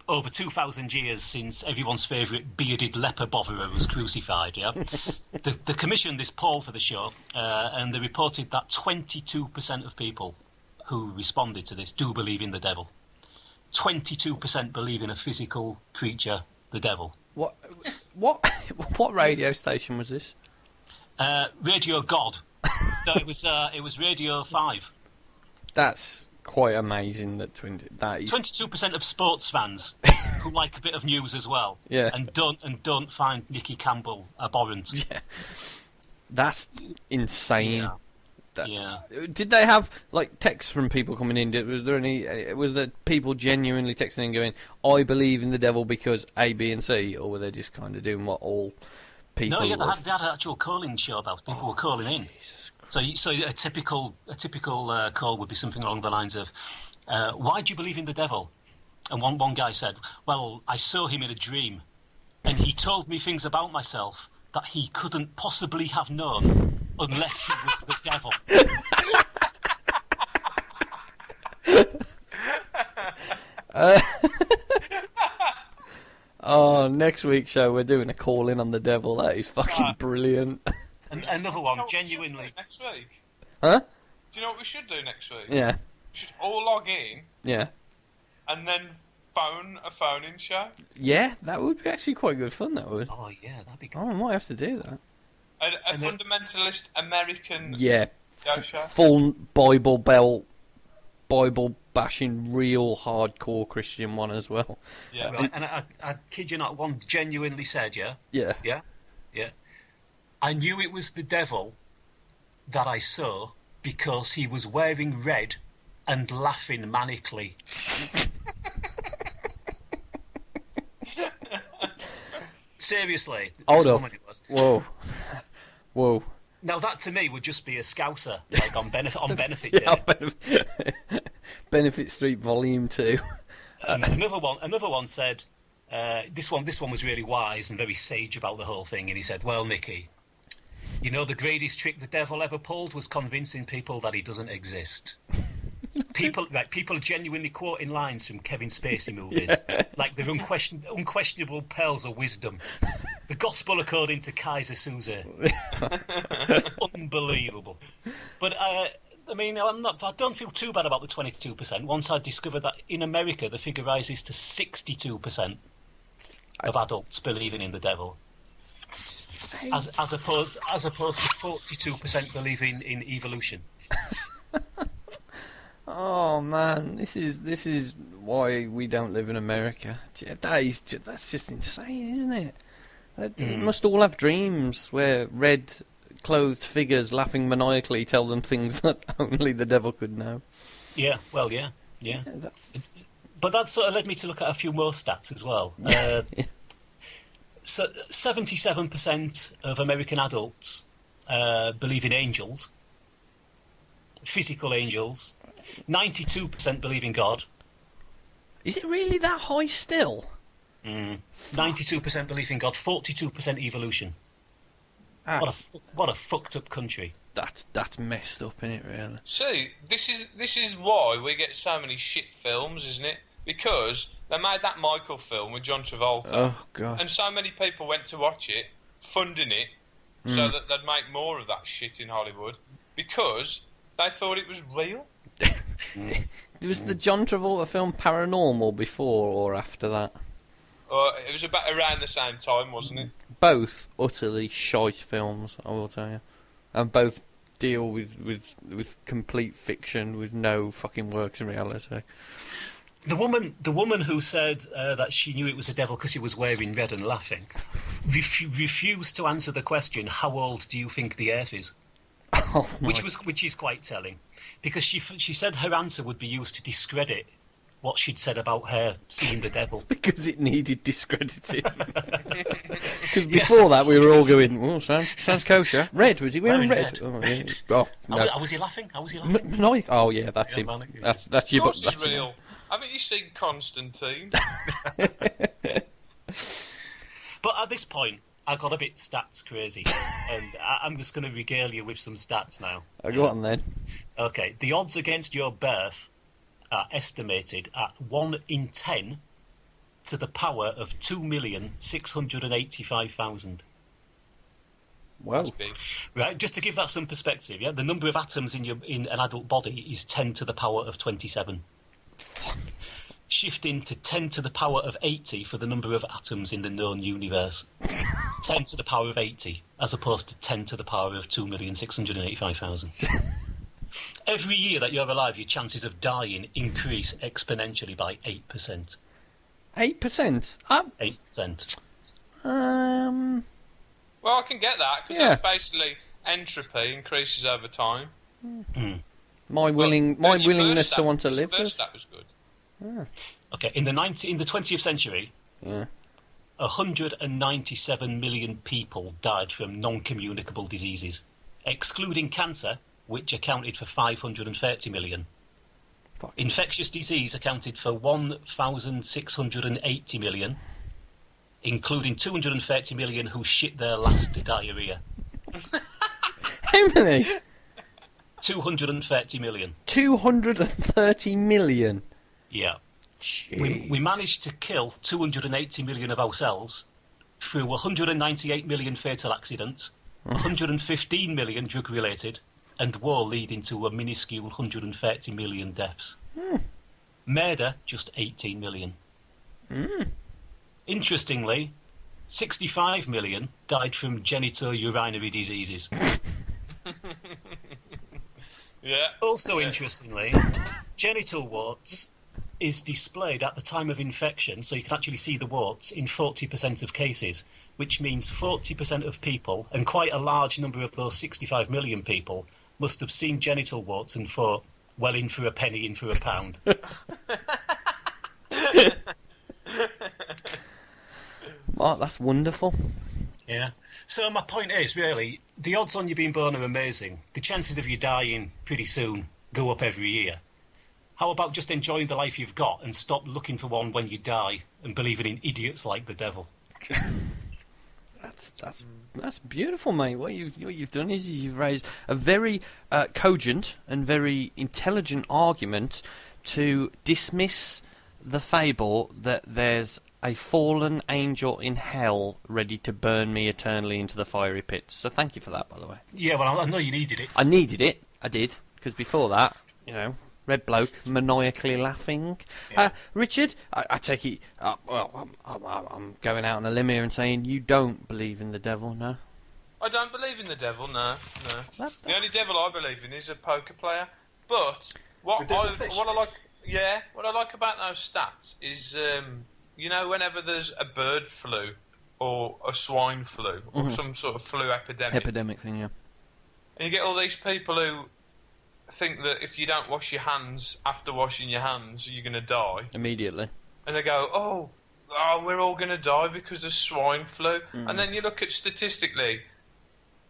Speaker 3: over 2,000 years since everyone's favourite bearded leper botherer was crucified, yeah? the commissioned this poll for the show, and they reported that 22% of people who responded to this do believe in the devil. 22% believe in a physical creature, the devil.
Speaker 1: What radio station was this?
Speaker 3: Radio God. No, it was Radio 5.
Speaker 1: That's quite amazing that
Speaker 3: 22% of sports fans who like a bit of news as well,
Speaker 1: Yeah.
Speaker 3: and don't find Nicky Campbell abhorrent.
Speaker 1: Yeah. That's insane.
Speaker 3: Yeah.
Speaker 1: Did they have texts from people coming in? Was there people genuinely texting in going, "I believe in the devil because A, B, and C," or were they just kind of doing what all people?
Speaker 3: No, they had an actual calling show about people were calling in.
Speaker 1: Jesus Christ.
Speaker 3: So a typical call would be something along the lines of, "Why do you believe in the devil?" And one guy said, "Well, I saw him in a dream, and he told me things about myself that he couldn't possibly have known unless he was the devil."
Speaker 1: Oh, next week's show we're doing a call in on the devil. That is fucking brilliant.
Speaker 3: And another one, genuinely.
Speaker 2: Next week.
Speaker 1: Huh?
Speaker 2: Do you know what we should do next week?
Speaker 1: Yeah.
Speaker 2: We should all log in
Speaker 1: Yeah.
Speaker 2: and then phone a phone-in show.
Speaker 1: Yeah, that would be actually quite good fun, that would.
Speaker 3: Oh yeah, that'd be good.
Speaker 1: Oh, I might have to do that.
Speaker 2: A fundamentalist American
Speaker 1: Yeah.
Speaker 2: show.
Speaker 1: Full Bible belt, Bible bashing, real hardcore Christian one as well.
Speaker 2: Yeah.
Speaker 3: Right, and I kid you not, one genuinely said, yeah,
Speaker 1: Yeah.
Speaker 3: I knew it was the devil that I saw because he was wearing red and laughing manically. Seriously.
Speaker 1: Hold
Speaker 3: that's
Speaker 1: up.
Speaker 3: how many it was.
Speaker 1: Whoa.
Speaker 3: Now that to me would just be a Scouser, like on benefit
Speaker 1: Yeah,
Speaker 3: day.
Speaker 1: Benefit Street Volume 2.
Speaker 3: And another one said, this one was really wise and very sage about the whole thing, and he said, "Well, Nicky, you know the greatest trick the devil ever pulled was convincing people that he doesn't exist." People are genuinely quoting lines from Kevin Spacey movies, like they're unquestionable pearls of wisdom. The gospel according to Kaiser Souza. Unbelievable. But I don't feel too bad about the 22%. Once I discovered that in America the figure rises to 62% of adults believing in the devil, as opposed to 42% believing in evolution.
Speaker 1: Oh man, this is why we don't live in America. That's just insane, isn't it? They must all have dreams where red clothed figures laughing maniacally tell them things that only the devil could know.
Speaker 3: Yeah, well, yeah.
Speaker 1: That's...
Speaker 3: But that sort of led me to look at a few more stats as well. So 77% of American adults believe in angels, physical angels. 92% believe in God.
Speaker 1: Is it really that high still?
Speaker 3: 92% believe in God. 42% evolution. What a fucked up country.
Speaker 1: That's messed up, isn't it? Really.
Speaker 2: See, this is why we get so many shit films, isn't it? Because they made that Michael film with John Travolta.
Speaker 1: Oh god.
Speaker 2: And so many people went to watch it, funding it, so that they'd make more of that shit in Hollywood, because they thought it was real.
Speaker 1: Was the John Travolta film Paranormal before or after that?
Speaker 2: It was about around the same time, wasn't it?
Speaker 1: Both utterly shite films, I will tell you. And both deal with complete fiction with no fucking works in reality.
Speaker 3: The woman who said that she knew it was a devil because he was wearing red and laughing, refused to answer the question, "How old do you think the Earth is?"
Speaker 1: Oh,
Speaker 3: Which is quite telling, because she said her answer would be used to discredit what she'd said about her seeing the devil.
Speaker 1: Because it needed discrediting. Because before that we were all going, "Oh, sounds kosher." Red, was he wearing red? Oh, yeah. Oh, no.
Speaker 3: How was he laughing?
Speaker 1: Maniac. Oh yeah, that's him.
Speaker 3: Manic.
Speaker 1: That's your.
Speaker 2: Of course
Speaker 1: That's
Speaker 2: it's real. Haven't you seen Constantine?
Speaker 3: But at this point, I got a bit stats crazy, and I'm just going to regale you with some stats now.
Speaker 1: Go on then.
Speaker 3: Okay, the odds against your birth are estimated at 1 in 10 to the power of 2,685,000.
Speaker 1: Well,
Speaker 2: That's big.
Speaker 3: Right, just to give that some perspective, yeah, the number of atoms in an adult body is 10 to the power of 27. Shifting to 10 to the power of 80 for the number of atoms in the known universe. 10 to the power of 80, as opposed to 10 to the power of 2,685,000. Every year that you're alive, your chances of dying increase exponentially by 8%.
Speaker 1: 8%.
Speaker 3: 8%.
Speaker 2: Well, I can get that, because
Speaker 1: Yeah.
Speaker 2: that's basically entropy increases over time.
Speaker 1: My
Speaker 2: But then your
Speaker 1: willingness
Speaker 2: first
Speaker 1: to want to
Speaker 2: stat-
Speaker 1: live
Speaker 2: First
Speaker 1: does.
Speaker 2: stat was good.
Speaker 3: Okay, in the 20th century,
Speaker 1: Yeah.
Speaker 3: 197 million people died from non-communicable diseases, excluding cancer, which accounted for 530 million.
Speaker 1: Fuck.
Speaker 3: Infectious disease accounted for 1,680 million, including 230 million who shit their last diarrhea.
Speaker 1: How many?
Speaker 3: 230 million.
Speaker 1: 230 million.
Speaker 3: Yeah.
Speaker 1: Jeez.
Speaker 3: We managed to kill 280 million of ourselves through 198 million fatal accidents, 115 million drug-related, and war leading to a minuscule 130 million deaths. Murder, just 18 million. Interestingly, 65 million died from genitourinary diseases.
Speaker 2: Yeah.
Speaker 3: Also interestingly, genital warts is displayed at the time of infection, so you can actually see the warts in 40% of cases, which means 40% of people, and quite a large number of those 65 million people, must have seen genital warts and thought, well, in for a penny, in for a pound.
Speaker 1: Oh, that's wonderful.
Speaker 3: Yeah. So my point is, really, the odds on you being born are amazing. The chances of you dying pretty soon go up every year. How about just enjoying the life you've got and stop looking for one when you die and believing in idiots like the devil?
Speaker 1: That's beautiful, mate. What you've done is you've raised a very cogent and very intelligent argument to dismiss the fable that there's a fallen angel in hell ready to burn me eternally into the fiery pits. So thank you for that, by the way.
Speaker 3: Yeah, well, I know you needed it.
Speaker 1: I needed it. I did. Because before that, you know, red bloke maniacally laughing.
Speaker 3: Yeah.
Speaker 1: Richard, I take it. Well, I'm going out on a limb here and saying you don't believe in the devil, no?
Speaker 2: I don't believe in the devil, no. The only devil I believe in is a poker player. But what I like about those stats is, you know, whenever there's a bird flu or a swine flu or some sort of flu epidemic,
Speaker 1: Epidemic thing, yeah.
Speaker 2: and you get all these people who think that if you don't wash your hands after washing your hands, you're going to die.
Speaker 1: Immediately.
Speaker 2: And they go, oh, we're all going to die because of swine flu. And then you look at statistically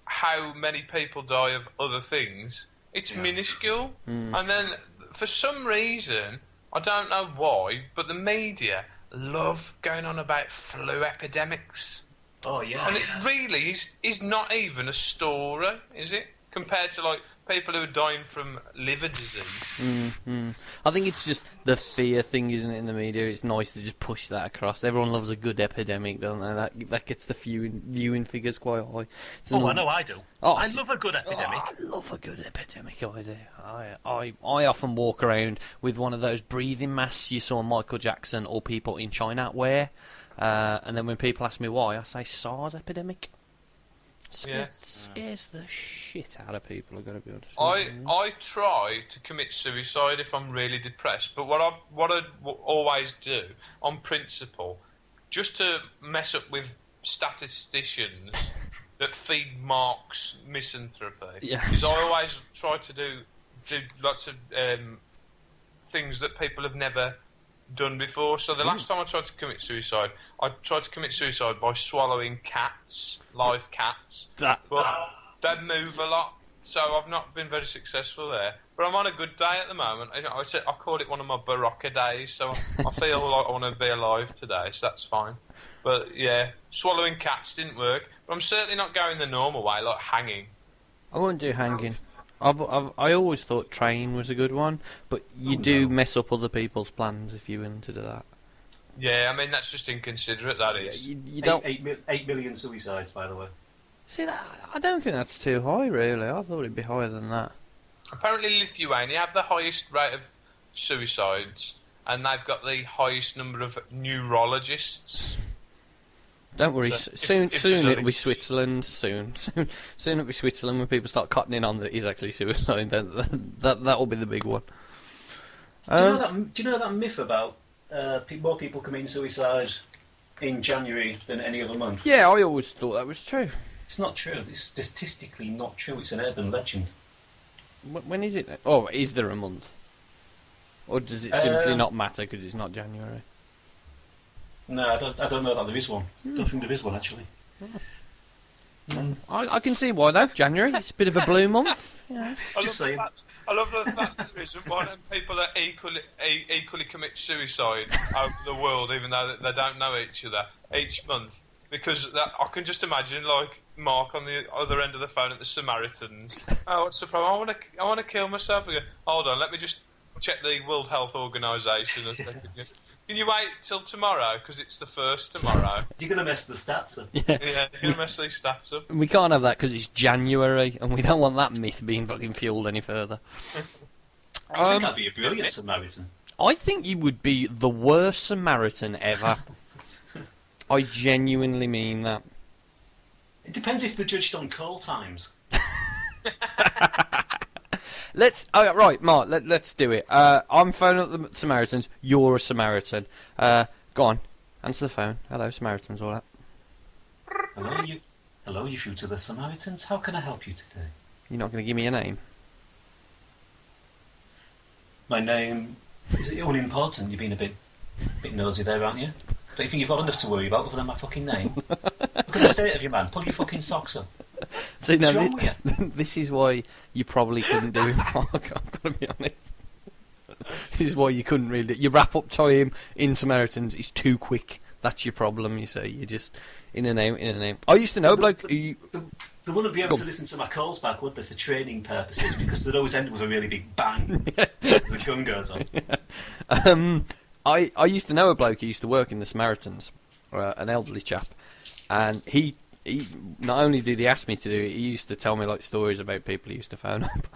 Speaker 2: how many people die of other things. It's minuscule. And then for some reason, I don't know why, but the media love going on about flu epidemics.
Speaker 3: Oh, yeah.
Speaker 2: And it really is not even a story, is it? Compared to, like, people who are dying from liver disease.
Speaker 1: I think it's just the fear thing, isn't it, in the media? It's nice to just push that across. Everyone loves a good epidemic, don't they? That gets the viewing figures quite high.
Speaker 5: I know I do. I love a good epidemic.
Speaker 1: I love a good epidemic, I do. I often walk around with one of those breathing masks you saw Michael Jackson or people in China wear. And then when people ask me why, I say SARS epidemic. It scares the shit out of people, I've got to be honest.
Speaker 2: I try to commit suicide if I'm really depressed, but what I always do, on principle, just to mess up with statisticians that feed Mark's misanthropy, is I always try to do lots of things that people have never done before. So the last time I tried to commit suicide by swallowing live cats. But they move a lot, so I've not been very successful there. But I'm on a good day at the moment. I call it one of my Barocca days, so I feel like I want to be alive today, so that's fine. But yeah, swallowing cats didn't work. But I'm certainly not going the normal way, like hanging.
Speaker 1: I wouldn't do hanging. I always thought train was a good one, but you do mess up other people's plans if you went to do that.
Speaker 2: Yeah, I mean, that's just inconsiderate, that is.
Speaker 1: You don't...
Speaker 3: 8 million suicides, by the way.
Speaker 1: See, I don't think that's too high, really. I thought it'd be higher than that.
Speaker 2: Apparently Lithuania have the highest rate of suicides, and they've got the highest number of neurologists.
Speaker 1: Don't worry,
Speaker 2: So
Speaker 1: soon
Speaker 2: if
Speaker 1: it'll be Switzerland. Soon it'll be Switzerland when people start cottoning on that he's actually suicide. That'll be the big one.
Speaker 3: Do you know that myth about more people committing suicide in January than any other month?
Speaker 1: Yeah, I always thought that was true.
Speaker 3: It's not true. It's statistically not true. It's an urban legend.
Speaker 1: When is it then? Oh, is there a month? Or does it simply not matter because it's not January?
Speaker 3: No, I don't know that there is one. I don't think there is one, actually.
Speaker 1: I can see why, though. January, it's a bit of a blue month. Yeah.
Speaker 3: Just saying.
Speaker 2: I love the fact that there isn't one, and people that equally commit suicide over the world, even though they don't know each other, each month. Because I can just imagine, like, Mark on the other end of the phone at the Samaritans. Oh, what's the problem? I want to kill myself. I go, hold on, let me just check the World Health Organisation. Can you wait till tomorrow? Because it's the first tomorrow.
Speaker 3: You're going to mess the stats up.
Speaker 2: Yeah, you're going to mess these stats up.
Speaker 1: We can't have that because it's January, and we don't want that myth being fucking fuelled any further.
Speaker 3: I think I'd be a brilliant Samaritan.
Speaker 1: I think you would be the worst Samaritan ever. I genuinely mean that.
Speaker 3: It depends if they're judged on call times.
Speaker 1: Right, Mark, let's do it. I'm phoning up the Samaritans, you're a Samaritan. Go on, answer the phone. Hello, Samaritans, all that.
Speaker 3: Hello, you through to the Samaritans. How can I help you today?
Speaker 1: You're not going to give me a name?
Speaker 3: My name is unimportant. You're being a bit nosy there, aren't you? Don't you think you've got enough to worry about other than my fucking name? Look at the state of you, man. Pull your fucking socks up.
Speaker 1: See,
Speaker 3: What's wrong with you?
Speaker 1: This is why you probably couldn't do it, Mark. I've got to be honest. This is why you couldn't really. Your wrap-up time in Samaritans is too quick. That's your problem, you see. You're just in a name. I used to know a bloke who...
Speaker 3: They wouldn't be able to listen to my calls back, would they, for training purposes, because they'd always end with a really big bang as the gun goes on.
Speaker 1: I used to know a bloke who used to work in the Samaritans, an elderly chap, and he not only did he ask me to do it, he used to tell me like stories about people he used to phone up,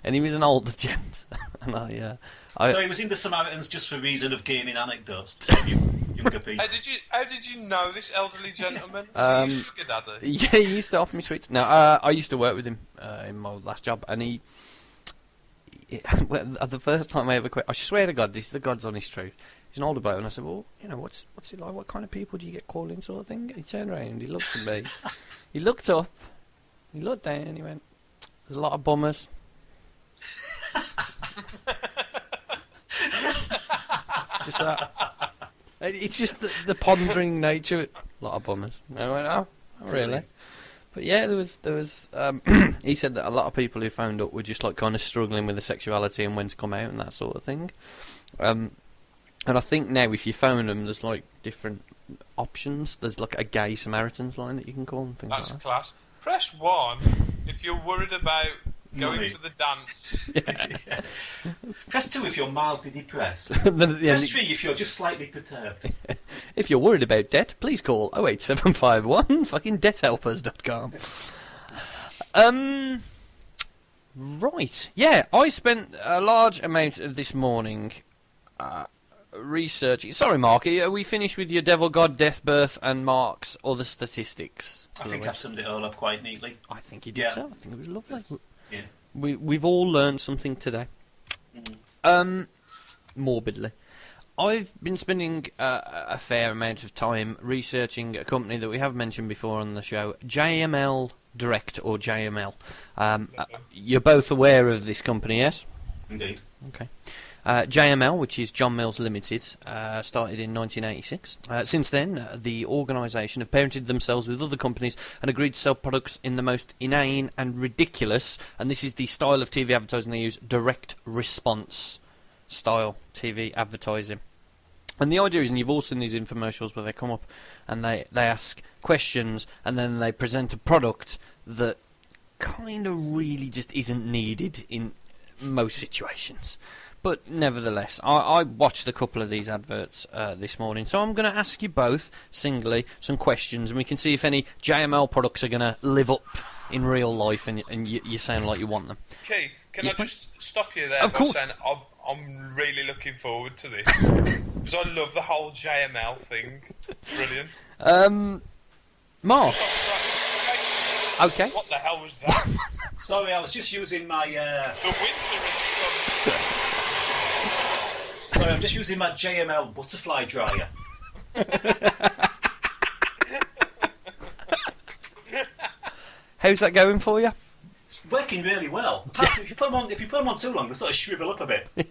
Speaker 1: and he was an older gent, and
Speaker 3: So he was in the Samaritans just for reason of gaming anecdotes to tell you younger people.
Speaker 2: How did you know this elderly gentleman? Was he a sugar daddy?
Speaker 1: Yeah, he used to offer me sweets. No, I used to work with him in my last job, and the first time I ever quit, I swear to God, this is the God's honest truth. He's an older bloke, and I said, well, what's it like? What kind of people do you get called in, sort of thing? He turned around, he looked at me, he looked up, he looked down, and he went, there's a lot of bummers. Just that. It's just the pondering nature. A lot of bummers. I went, oh, not really. But yeah, there was. He said that a lot of people who phoned up were just like kind of struggling with the sexuality and when to come out and that sort of thing. And I think now if you phone them, there's like different options. There's like a gay Samaritans line that you can call and things
Speaker 2: That's
Speaker 1: like that.
Speaker 2: class. Press 1 if you're worried about going
Speaker 3: Money.
Speaker 2: to the dance.
Speaker 3: Press 2 if you're mildly depressed.
Speaker 1: Then at the end,
Speaker 3: Press 3 if you're just slightly perturbed.
Speaker 1: if you're worried about debt, please call 08751 fucking debthelpers.com. Right. Yeah, I spent a large amount of this morning researching. Sorry, Mark, are we finished with your Devil God, Death, Birth, and Mark's other statistics?
Speaker 3: I think I've summed it all up quite neatly.
Speaker 1: I think you did
Speaker 3: Yeah.
Speaker 1: so. I think it was lovely.
Speaker 3: Yeah.
Speaker 1: We've all learned something today. Morbidly. I've been spending a fair amount of time researching a company that we have mentioned before on the show, JML Direct, or JML. You're both aware of this company, yes?
Speaker 3: Indeed.
Speaker 1: Okay. JML, which is John Mills Limited, started in 1986. Since then, the organisation have parented themselves with other companies and agreed to sell products in the most inane and ridiculous, and this is the style of TV advertising they use, direct response style TV advertising. And the idea is, and you've all seen these infomercials where they come up and they ask questions and then they present a product that kind of really just isn't needed in most situations. But nevertheless, I watched a couple of these adverts this morning, so I'm going to ask you both singly some questions, and we can see if any JML products are going to live up in real life, and you sound like you want them.
Speaker 2: Keith, can
Speaker 1: Yes,
Speaker 2: I just stop you there?
Speaker 1: Of
Speaker 2: by
Speaker 1: course.
Speaker 2: Saying I'm really looking forward to this because I love the whole JML thing. Brilliant.
Speaker 1: Mark, okay.
Speaker 2: What the hell was that?
Speaker 3: Sorry, I was just using my.
Speaker 2: The winter has come.
Speaker 3: Sorry, I'm just using my JML butterfly dryer.
Speaker 1: How's that going for you?
Speaker 3: It's working really well. If you put them on too long, they sort of shrivel up a bit. But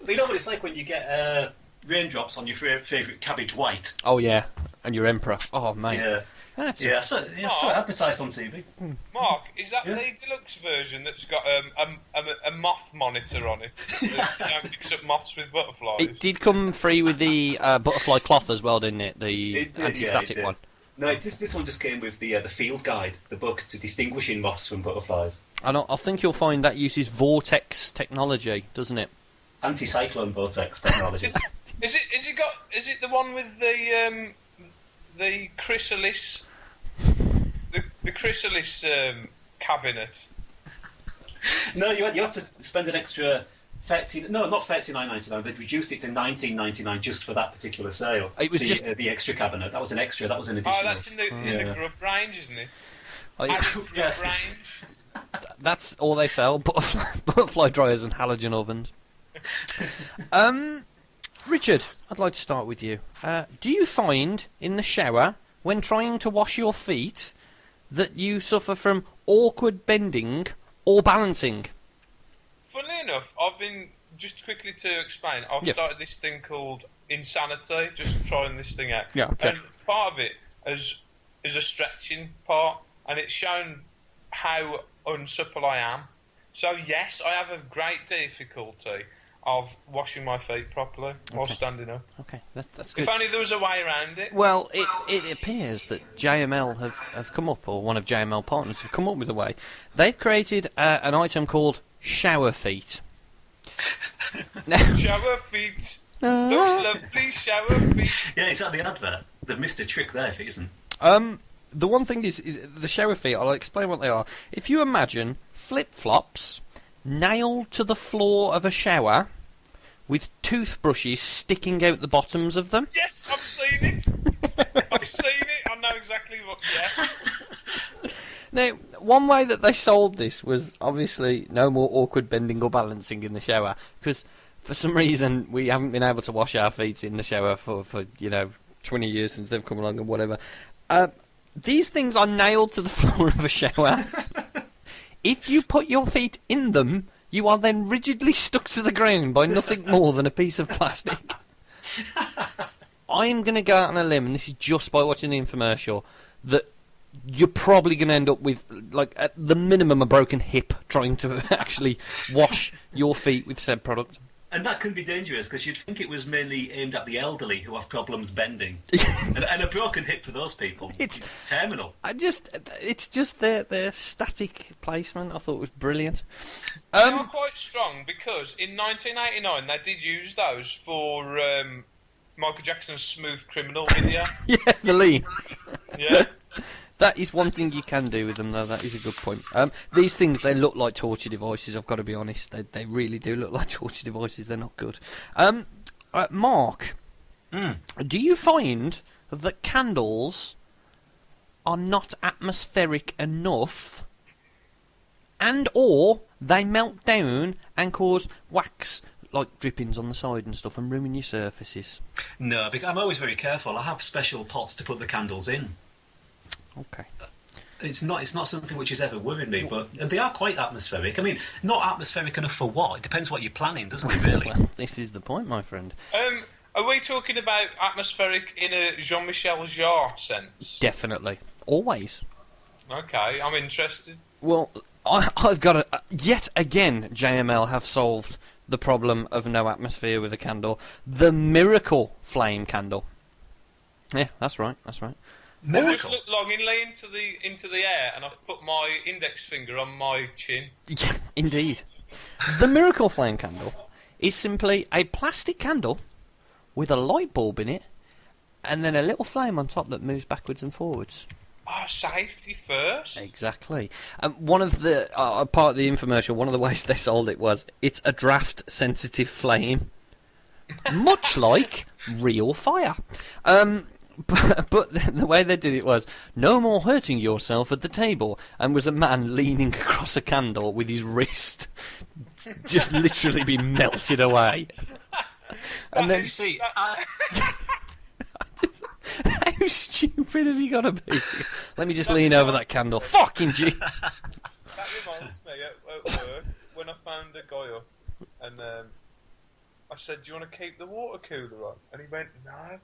Speaker 3: you know what it's like when you get raindrops on your favourite cabbage white.
Speaker 1: Oh yeah, and your Emperor. Oh mate,
Speaker 3: Yeah,
Speaker 1: that's
Speaker 3: yeah. I saw it advertised on TV.
Speaker 2: Mark, is that
Speaker 3: Yeah.
Speaker 2: the deluxe version that's got a moth monitor on it? That picks up moths with butterflies.
Speaker 1: It did come free with the butterfly cloth as well, didn't it? The
Speaker 3: It did,
Speaker 1: anti-static
Speaker 3: yeah, it did.
Speaker 1: one.
Speaker 3: No, this one just came with the field guide, the book to distinguishing moths from butterflies.
Speaker 1: And I think you'll find that uses vortex technology, doesn't it?
Speaker 3: Anti-cyclone vortex technology.
Speaker 2: Is it the one with the chrysalis the chrysalis cabinet?
Speaker 3: No, you had to spend an extra not $39.99. They'd reduced it to $19.99 just for that particular sale.
Speaker 1: It was just
Speaker 3: the extra cabinet. That was an extra. That was an additional.
Speaker 2: Oh, that's in the grub range, isn't it? Grub
Speaker 3: Yeah.
Speaker 2: range.
Speaker 1: That's all they sell: butterfly dryers and halogen ovens. Richard, I'd like to start with you. Do you find in the shower, when trying to wash your feet, that you suffer from awkward bending or balancing?
Speaker 2: Funnily enough, I've been, just quickly to explain, I've
Speaker 1: Yeah.
Speaker 2: started this thing called Insanity, just trying this thing out.
Speaker 1: Yeah, okay.
Speaker 2: And part of it is a stretching part, and it's shown how unsupple I am. So yes, I have a great difficulty of washing my feet properly while standing up.
Speaker 1: Okay, that's good.
Speaker 2: If only there was a way around it.
Speaker 1: Well, it appears that JML have come up, or one of JML partners have come up with a way. They've created an item called shower feet. Now,
Speaker 2: Shower feet. Those lovely shower feet.
Speaker 3: Yeah, is that the advert? They've missed a trick there if it isn't.
Speaker 1: the one thing is the shower feet. I'll explain what they are. If you imagine flip-flops nailed to the floor of a shower with toothbrushes sticking out the bottoms of them.
Speaker 2: Yes, I've seen it. I've seen it. I know exactly what. Yeah.
Speaker 1: Now, one way that they sold this was obviously no more awkward bending or balancing in the shower, because for some reason we haven't been able to wash our feet in the shower for 20 years since they've come along and whatever. These things are nailed to the floor of a shower. If you put your feet in them, You are then rigidly stuck to the ground by nothing more than a piece of plastic. I'm going to go out on a limb, and this is just by watching the infomercial, that you're probably going to end up with, like, at the minimum, a broken hip trying to actually wash your feet with said product.
Speaker 3: And that can be dangerous, because you'd think it was mainly aimed at the elderly who have problems bending. and a broken hip for those people. It's terminal.
Speaker 1: It's just their static placement. I thought it was brilliant.
Speaker 2: They were quite strong, because in 1989 they did use those for Michael Jackson's Smooth Criminal video.
Speaker 1: Yeah, the lean.
Speaker 2: Yeah.
Speaker 1: That is one thing you can do with them, though. That is a good point. These things, they look like torture devices, I've got to be honest. They really do look like torture devices. They're not good. Mark, do you find that candles are not atmospheric enough, and or they melt down and cause wax, like drippings on the side and stuff, and ruin your surfaces?
Speaker 3: No, because I'm always very careful. I have special pots to put the candles in.
Speaker 1: Okay.
Speaker 3: It's not something which has ever worried me, but they are quite atmospheric. I mean, not atmospheric enough for what? It depends what you're planning, doesn't it, really?
Speaker 1: Well, this is the point, my friend.
Speaker 2: Are we talking about atmospheric in a Jean-Michel Jarre sense?
Speaker 1: Definitely. Always.
Speaker 2: Okay, I'm interested.
Speaker 1: Well, I've got to... yet again, JML have solved the problem of no atmosphere with a candle. The Miracle Flame candle. Yeah, that's right.
Speaker 2: I just looked longingly into the air, and I've put my index finger on my chin.
Speaker 1: Yeah, indeed. The Miracle Flame candle is simply a plastic candle with a light bulb in it, and then a little flame on top that moves backwards and forwards.
Speaker 2: Oh, safety first.
Speaker 1: Exactly. One of the part of the infomercial, one of the ways they sold it was it's a draft-sensitive flame, much like real fire. But the way they did it was no more hurting yourself at the table, and was a man leaning across a candle with his wrist just literally be melted away. And then
Speaker 3: see,
Speaker 1: how stupid have you got to be? Let me just lean over that candle. Fucking G.
Speaker 2: That reminds me at work when I found a guy up, and I said, "Do you want to keep the water cooler on?" And he went, "No."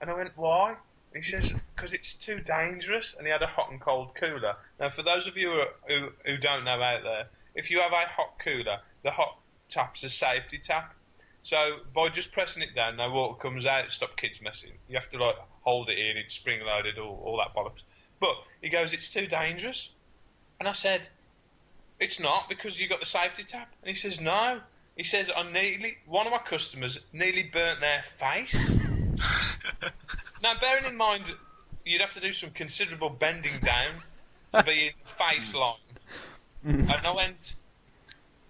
Speaker 2: And I went, "Why?" And he says, "Because it's too dangerous." And he had a hot and cold cooler. Now, for those of you who don't know out there, if you have a hot cooler, the hot tap's a safety tap. So by just pressing it down, no water comes out. Stop kids messing. You have to like hold it in. It's spring loaded, all that bollocks. But he goes, "It's too dangerous." And I said, "It's not, because you got the safety tap." And he says, "No." He says, one of my customers nearly burnt their face. Now, bearing in mind, you'd have to do some considerable bending down to be in face line. And I went,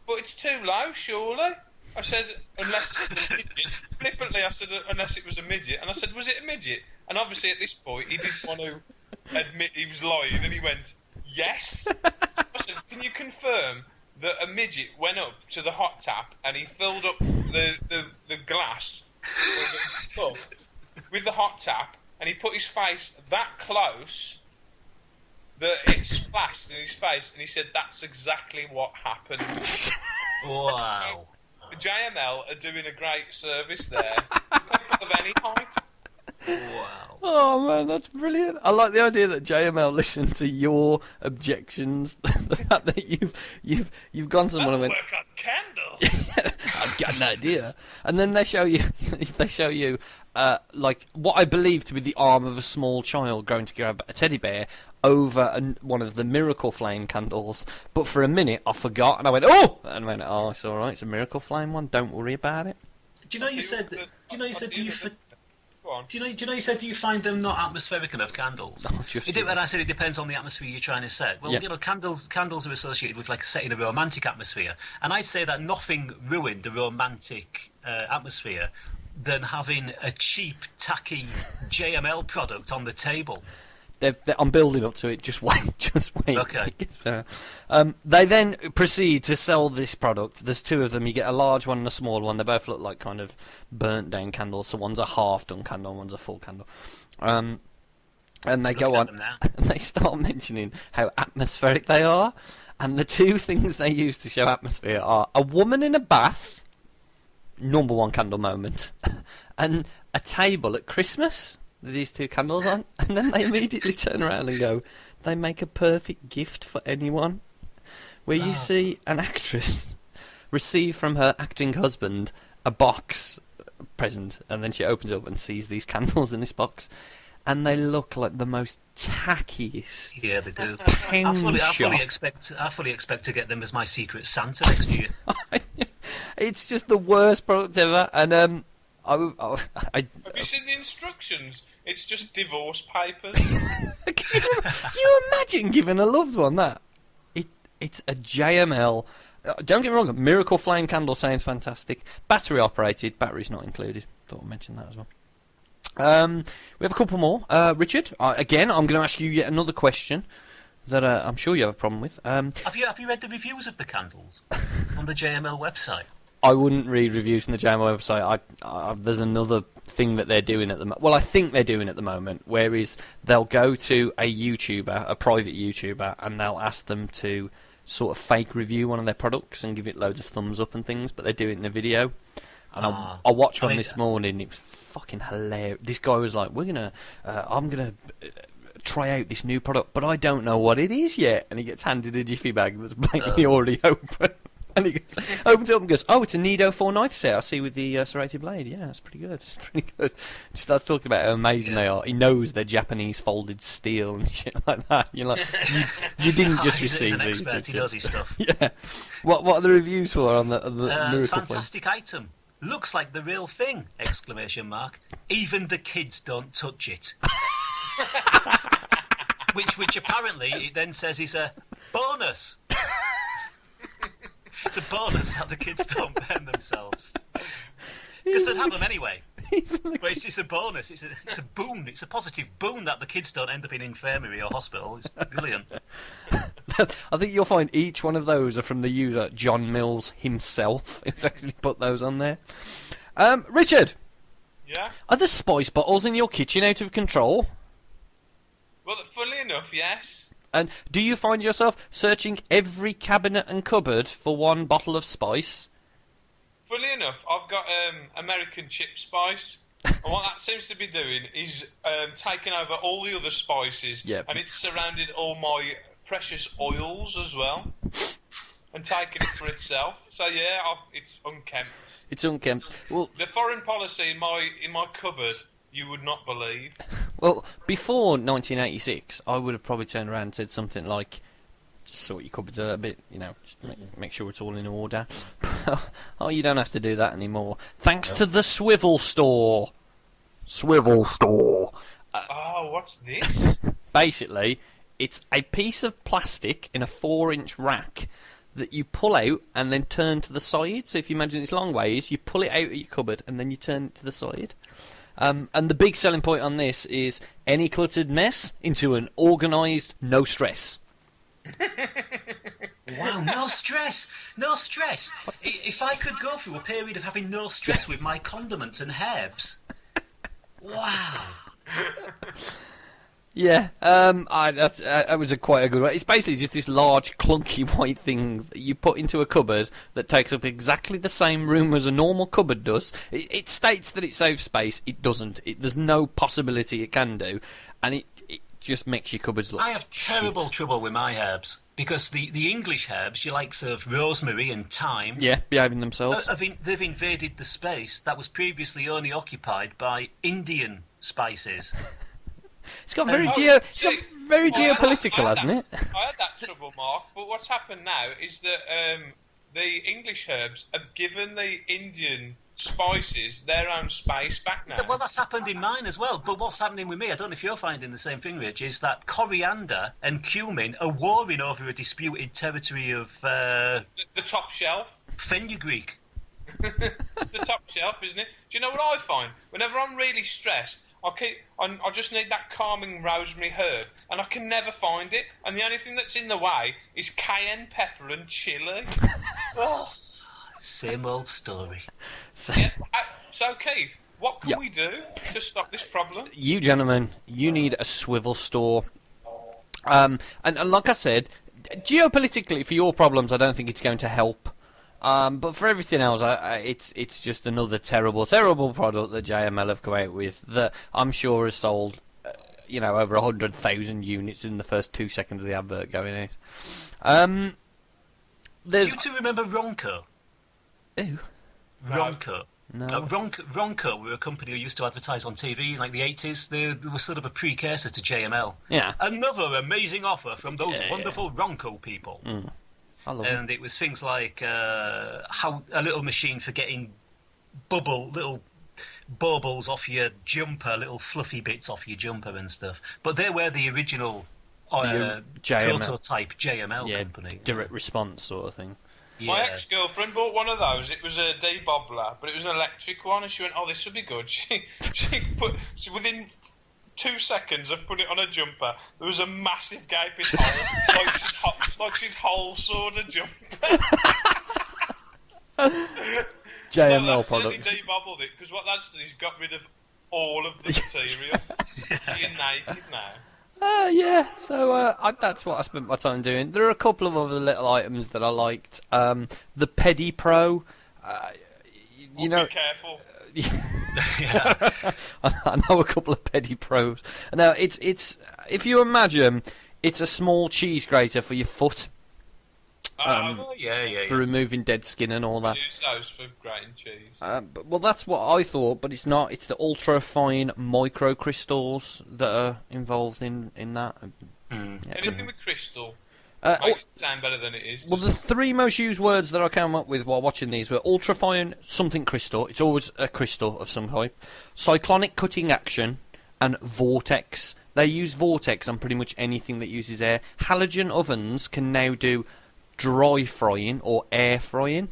Speaker 2: "But it's too low, surely?" I said, "Unless it was a midget." Flippantly, I said, "Unless it was a midget." And I said, "Was it a midget?" And obviously, at this point, he didn't want to admit he was lying, and he went, "Yes." I said, "Can you confirm that a midget went up to the hot tap and he filled up the glass with the hot tap, and he put his face that close that it splashed in his face," and he said, "That's exactly what happened."
Speaker 3: Wow.
Speaker 2: JML are doing a great service there. Of any height.
Speaker 3: Wow.
Speaker 1: Oh man, that's brilliant. I like the idea that JML listened to your objections. The fact that you've gone to someone and went,
Speaker 2: "Work on candles."
Speaker 1: "I've got an idea," and then they show you like what I believe to be the arm of a small child going to grab a teddy bear over one of the Miracle Flame candles. But for a minute I forgot, and I went, "Oh!" and I went, "Oh, it's all right. It's a Miracle Flame one. Don't worry about it."
Speaker 3: Do you know you said do you find them not atmospheric enough, candles? And I said it depends on the atmosphere you're trying to set. Well,
Speaker 1: yeah.
Speaker 3: Candles are associated with like setting a romantic atmosphere, and I'd say that nothing ruined the romantic atmosphere than having a cheap, tacky JML product on the table.
Speaker 1: I'm building up to it. Just wait.
Speaker 3: Okay.
Speaker 1: It gets better. They then proceed to sell this product. There's two of them. You get a large one and a small one. They both look like kind of burnt down candles. So one's a half-done candle, and one's a full candle. And they go on, and they start mentioning how atmospheric they are. And the two things they use to show atmosphere are a woman in a bath, number one candle moment, and a table at Christmas with these two candles on. And then they immediately turn around and go, they make a perfect gift for anyone. Where you see an actress receive from her acting husband a box present, and then she opens it up and sees these candles in this box. And they look like the most tackiest.
Speaker 5: Yeah, they do. I fully expect to get them as my secret Santa next year.
Speaker 1: It's just the worst product ever. And
Speaker 2: Have you seen the instructions? It's just divorce papers.
Speaker 1: Can you imagine giving a loved one that? It's a JML. Don't get me wrong, Miracle Flame candle sounds fantastic. Battery operated, battery's not included. Thought I'd mention that as well. We have a couple more. Richard, again, I'm going to ask you yet another question that I'm sure you have a problem with.
Speaker 5: Have you read the reviews of the candles on the JML website?
Speaker 1: I wouldn't read reviews on the JML website. There's another thing that they're doing at the moment. Well, I think they're doing at the moment, whereas they'll go to a YouTuber, a private YouTuber, and they'll ask them to sort of fake review one of their products and give it loads of thumbs up and things, but they do it in a video. And I watched one this morning. It was fucking hilarious. This guy was like, I'm gonna try out this new product, but I don't know what it is yet. And he gets handed a Jiffy bag that's blankly already open. And he opens it up and goes, oh, it's a Nido 4/9 set I see with the serrated blade. Yeah, that's pretty good. It's pretty good. He starts talking about how amazing they are. He knows they're Japanese folded steel and shit like that. You're like, you didn't just receive these.
Speaker 5: He knows his stuff.
Speaker 1: Yeah. What are the reviews for on the Miracle
Speaker 5: fantastic Flame? Item. Looks like the real thing! ! Even the kids don't touch it. which apparently it then says is a bonus. It's a bonus that the kids don't burn themselves. Because they'd have them anyway. But it's just a bonus. It's a boon. It's a positive boon that the kids don't end up in infirmary or hospital. It's brilliant.
Speaker 1: I think you'll find each one of those are from the user John Mills himself, who's actually put those on there. Richard.
Speaker 2: Yeah?
Speaker 1: Are the spice bottles in your kitchen out of control?
Speaker 2: Well, funnily enough, yes.
Speaker 1: And do you find yourself searching every cabinet and cupboard for one bottle of spice?
Speaker 2: Funnily enough, I've got American chip spice, and what that seems to be doing is taking over all the other spices, and it's surrounded all my precious oils as well, and taking it for itself. So yeah, it's unkempt.
Speaker 1: It's unkempt. Well,
Speaker 2: the foreign policy in my cupboard, you would not believe.
Speaker 1: Well, before 1986, I would have probably turned around and said something like, sort your cupboards a bit, just make sure it's all in order. Oh, you don't have to do that anymore. Thanks to the Swivel Store. Swivel Store.
Speaker 2: What's this?
Speaker 1: Basically, it's a piece of plastic in a 4-inch rack that you pull out and then turn to the side. So if you imagine it's long ways, you pull it out of your cupboard and then you turn it to the side. And the big selling point on this is any cluttered mess into an organised no stress.
Speaker 5: Wow, no stress. No stress. If I could go through a period of having no stress with my condiments and herbs. Wow.
Speaker 1: Yeah, that was quite a good way. It's basically just this large, clunky white thing that you put into a cupboard that takes up exactly the same room as a normal cupboard does. It states that it saves space. It doesn't. There's no possibility it can do. And it just makes your cupboards look
Speaker 5: I have terrible trouble with my herbs. Because the English herbs, your likes of rosemary and thyme...
Speaker 1: Yeah, behaving themselves.
Speaker 5: They've invaded the space that was previously only occupied by Indian spices.
Speaker 1: It's got very geopolitical, hasn't it?
Speaker 2: I had that trouble, Mark, but what's happened now is that the English herbs have given the Indian spices their own space back now.
Speaker 5: Well, that's happened in mine as well, but what's happening with me, I don't know if you're finding the same thing, Rich, is that coriander and cumin are warring over a disputed territory of...
Speaker 2: The top shelf.
Speaker 5: Fenugreek.
Speaker 2: The top shelf, isn't it? Do you know what I find? Whenever I'm really stressed, I just need that calming rosemary herb, and I can never find it. And the only thing that's in the way is cayenne pepper and chilli. Oh.
Speaker 5: Same old story.
Speaker 2: So Keith, what can we do to stop this problem?
Speaker 1: You gentlemen, you need a Swivel Store. And like I said, geopolitically, for your problems, I don't think it's going to help. But for everything else, it's just another terrible, terrible product that JML have come out with that I'm sure has sold, over 100,000 units in the first 2 seconds of the advert going out.
Speaker 5: Do you two remember Ronco?
Speaker 1: Ooh.
Speaker 5: Ronco.
Speaker 1: No.
Speaker 5: Ronco were a company who used to advertise on TV in like the 80s. They were sort of a precursor to JML.
Speaker 1: Yeah.
Speaker 5: Another amazing offer from those wonderful Ronco people.
Speaker 1: I love
Speaker 5: And it was things like how a little machine for getting little baubles off your jumper, little fluffy bits off your jumper and stuff. But they were the original prototype JML company.
Speaker 1: Direct response sort of thing.
Speaker 5: Yeah.
Speaker 2: My ex-girlfriend bought one of those. It was a debobbler, but it was an electric one, and she went, "Oh, this would be good." She within 2 seconds of putting it on a jumper, there was a massive gaping hole, like she'd whole sawed a jumper.
Speaker 1: JML
Speaker 2: so
Speaker 1: products.
Speaker 2: Debobbled it, because what that's done is got rid of all of the material. So you're naked now.
Speaker 1: Yeah, so that's what I spent my time doing. There are a couple of other little items that I liked. The Pedi Pro,
Speaker 2: Be careful.
Speaker 1: I know a couple of Pedi Pros. Now, it's if you imagine, it's a small cheese grater for your foot. For removing dead skin and all that.
Speaker 2: Use those for grating cheese.
Speaker 1: Well, that's what I thought, but it's not. It's the ultra fine microcrystals that are involved in that. Yeah,
Speaker 2: Anything with crystal
Speaker 1: it
Speaker 2: makes it sound better than it is.
Speaker 1: Well, the three most used words that I came up with while watching these were ultrafine something crystal. It's always a crystal of some type. Cyclonic cutting action and vortex. They use vortex on pretty much anything that uses air. Halogen ovens can now do dry frying or air frying.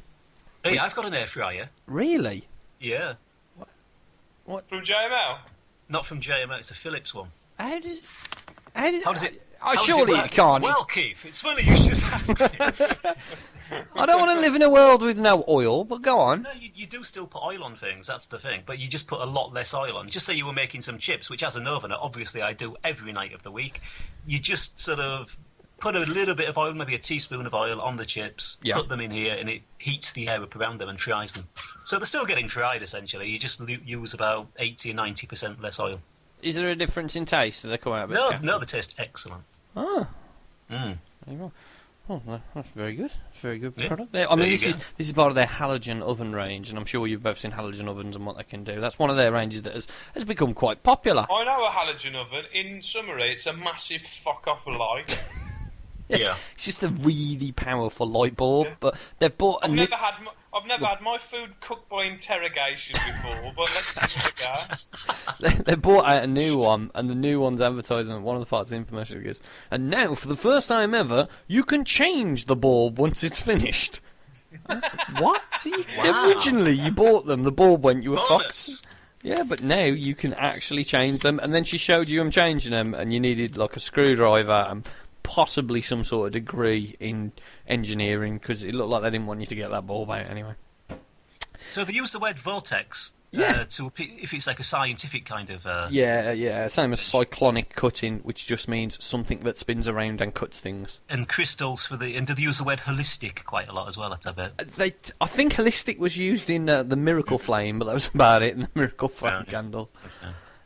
Speaker 5: Hey, I've got an air fryer.
Speaker 1: Really?
Speaker 5: Yeah.
Speaker 2: From JML?
Speaker 5: Not from JML, it's a Philips one.
Speaker 1: How does
Speaker 5: it?
Speaker 1: Surely it can't.
Speaker 5: Well, Keith, it's funny you should ask me.
Speaker 1: I don't want to live in a world with no oil, but go on.
Speaker 5: No, you do still put oil on things, that's the thing. But you just put a lot less oil on. Just say you were making some chips, which as an ovener, obviously I do every night of the week. You just sort of put a little bit of oil, maybe a teaspoon of oil on the chips, put them in here, and it heats the air up around them and fries them. So they're still getting fried, essentially. You just use about 80 or 90% less oil.
Speaker 1: Is there a difference in taste? Do they come out a bit?
Speaker 5: No, they taste excellent.
Speaker 1: Ah. There you go. Oh, that's very good. It's a very good product. I
Speaker 5: There
Speaker 1: mean,
Speaker 5: you
Speaker 1: this is part of their halogen oven range, and I'm sure you've both seen halogen ovens and what they can do. That's one of their ranges that has become quite popular.
Speaker 2: I know a halogen oven. In summary, it's a massive fuck-off light.
Speaker 5: Yeah.
Speaker 1: It's just a really powerful light bulb, but they've bought
Speaker 2: I've never had my food cooked by interrogation before, but let's give it a go.
Speaker 1: They bought out a new one, and the new one's advertisement, one of the parts of the infomercial goes, and now, for the first time ever, you can change the bulb once it's finished. What? See, originally you bought them, the bulb went, you were fucked. Yeah, but now you can actually change them, and then she showed you changing them, and you needed like a screwdriver and possibly some sort of degree in engineering, because it looked like they didn't want you to get that bulb out anyway.
Speaker 5: So they use the word vortex if it's like a scientific kind of...
Speaker 1: Same as cyclonic cutting, which just means something that spins around and cuts things.
Speaker 5: And crystals and do they use the word holistic quite a lot as well, I bet?
Speaker 1: I think holistic was used in the Miracle Flame, but that was about it in the Miracle Flame candle.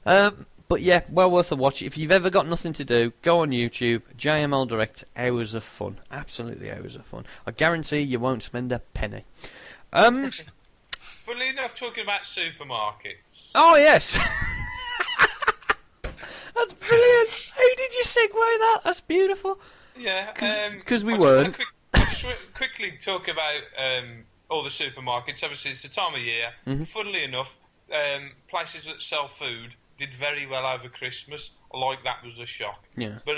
Speaker 5: Okay.
Speaker 1: But yeah, well worth a watch. If you've ever got nothing to do, go on YouTube, JML Direct, hours of fun. Absolutely hours of fun. I guarantee you won't spend a penny.
Speaker 2: Funnily enough, talking about supermarkets.
Speaker 1: Oh, yes! That's brilliant! How did you segue that? That's beautiful.
Speaker 2: Yeah,
Speaker 1: because we weren't.
Speaker 2: I just quickly talk about all the supermarkets. Obviously, it's the time of year.
Speaker 1: Mm-hmm.
Speaker 2: Funnily enough, places that sell food did very well over Christmas. Like that was a shock.
Speaker 1: Yeah.
Speaker 2: But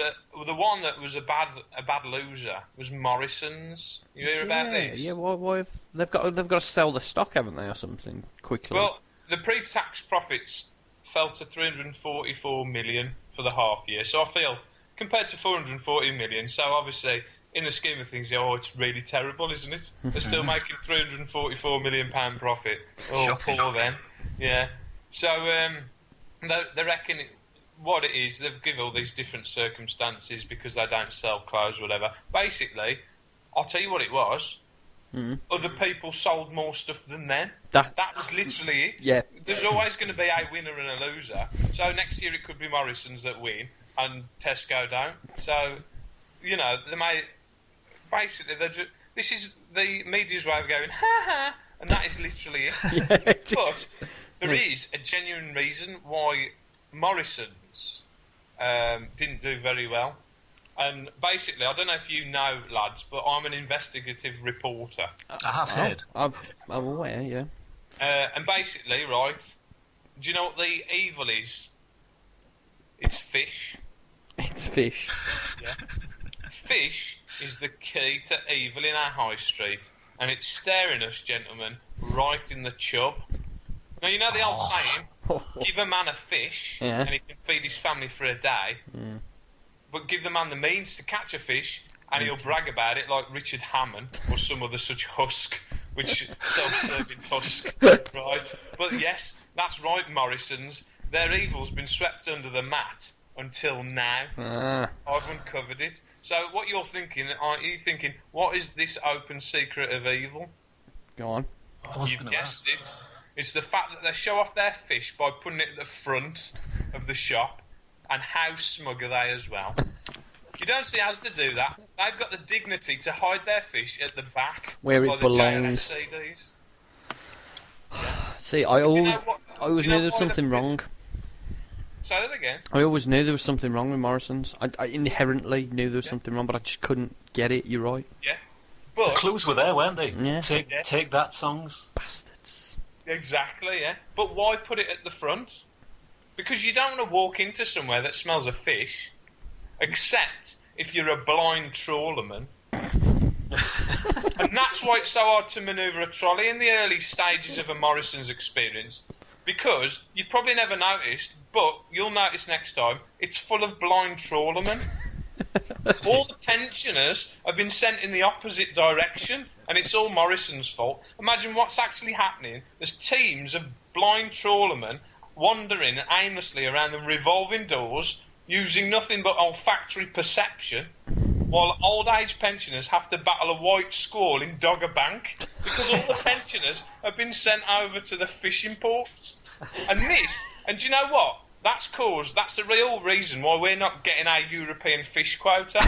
Speaker 2: the one that was a bad loser was Morrison's. You hear about this?
Speaker 1: Yeah. Why they've got to sell the stock, haven't they, or something quickly?
Speaker 2: Well, the pre-tax profits fell to 344 million for the half year. So I feel compared to 440 million. So obviously, in the scheme of things, it's really terrible, isn't it? They're still making 344 million pound profit. Oh, poor them. Yeah. So they reckon what it is, they've given all these different circumstances because they don't sell clothes or whatever. Basically, I'll tell you what it was. Other people sold more stuff than them. That was literally it.
Speaker 1: Yeah.
Speaker 2: There's always going to be a winner and a loser. So next year it could be Morrison's that win and Tesco don't. So, you know, they may... Basically, this is the media's way of going, ha ha, and that is literally it.
Speaker 1: Yeah, it
Speaker 2: But
Speaker 1: is.
Speaker 2: there is a genuine reason why Morrison's didn't do very well. And basically, I don't know if you know, lads, but I'm an investigative reporter.
Speaker 5: I have heard.
Speaker 1: I'm aware, yeah.
Speaker 2: And basically, right, do you know what the evil is? It's fish.
Speaker 1: It's fish.
Speaker 2: Yeah. Fish is the key to evil in our high street, and it's staring us, gentlemen, right in the chub. Now, you know the old saying, give a man a fish,
Speaker 1: Yeah.
Speaker 2: and he can feed his family for a day, but give the man the means to catch a fish, and he'll brag about it like Richard Hammond, or some other such husk, which self-serving husk, right? But yes, that's right, Morrison's. Their evil's been swept under the mat until now. I've uncovered it. So what you're thinking, are you thinking, what is this open secret of evil?
Speaker 1: Go on.
Speaker 5: I was
Speaker 2: You've
Speaker 5: gonna
Speaker 2: guessed it. It's the fact that they show off their fish by putting it at the front of the shop, and how smug are they as well? You don't see Asda do that. They've got the dignity to hide their fish at the back.
Speaker 1: Where it
Speaker 2: by the
Speaker 1: belongs.
Speaker 2: JLS CDs.
Speaker 1: See, I always
Speaker 2: you
Speaker 1: knew
Speaker 2: know
Speaker 1: there was
Speaker 2: why
Speaker 1: something
Speaker 2: the-
Speaker 1: wrong.
Speaker 2: Say that again.
Speaker 1: I always knew there was something wrong with Morrison's. I inherently knew there was something wrong, but I just couldn't get it. You're right.
Speaker 2: Yeah.
Speaker 5: The
Speaker 2: But
Speaker 5: clues were there, weren't they?
Speaker 1: Yeah.
Speaker 5: Take that songs.
Speaker 1: Bastards.
Speaker 2: exactly, yeah. But why put it at the front? Because you don't want to walk into somewhere that smells of fish, except if you're a blind trawlerman. And that's why it's so hard to manoeuvre a trolley in the early stages of a Morrison's experience. Because you've probably never noticed, but you'll notice next time, it's full of blind trawlermen. All the pensioners have been sent in the opposite direction, and it's all Morrison's fault. Imagine what's actually happening. There's teams of blind trawlermen wandering aimlessly around the revolving doors, using nothing but olfactory perception, while old age pensioners have to battle a white squall in Dogger Bank because all the pensioners have been sent over to the fishing ports. And do you know what? That's the real reason why we're not getting our European fish quota.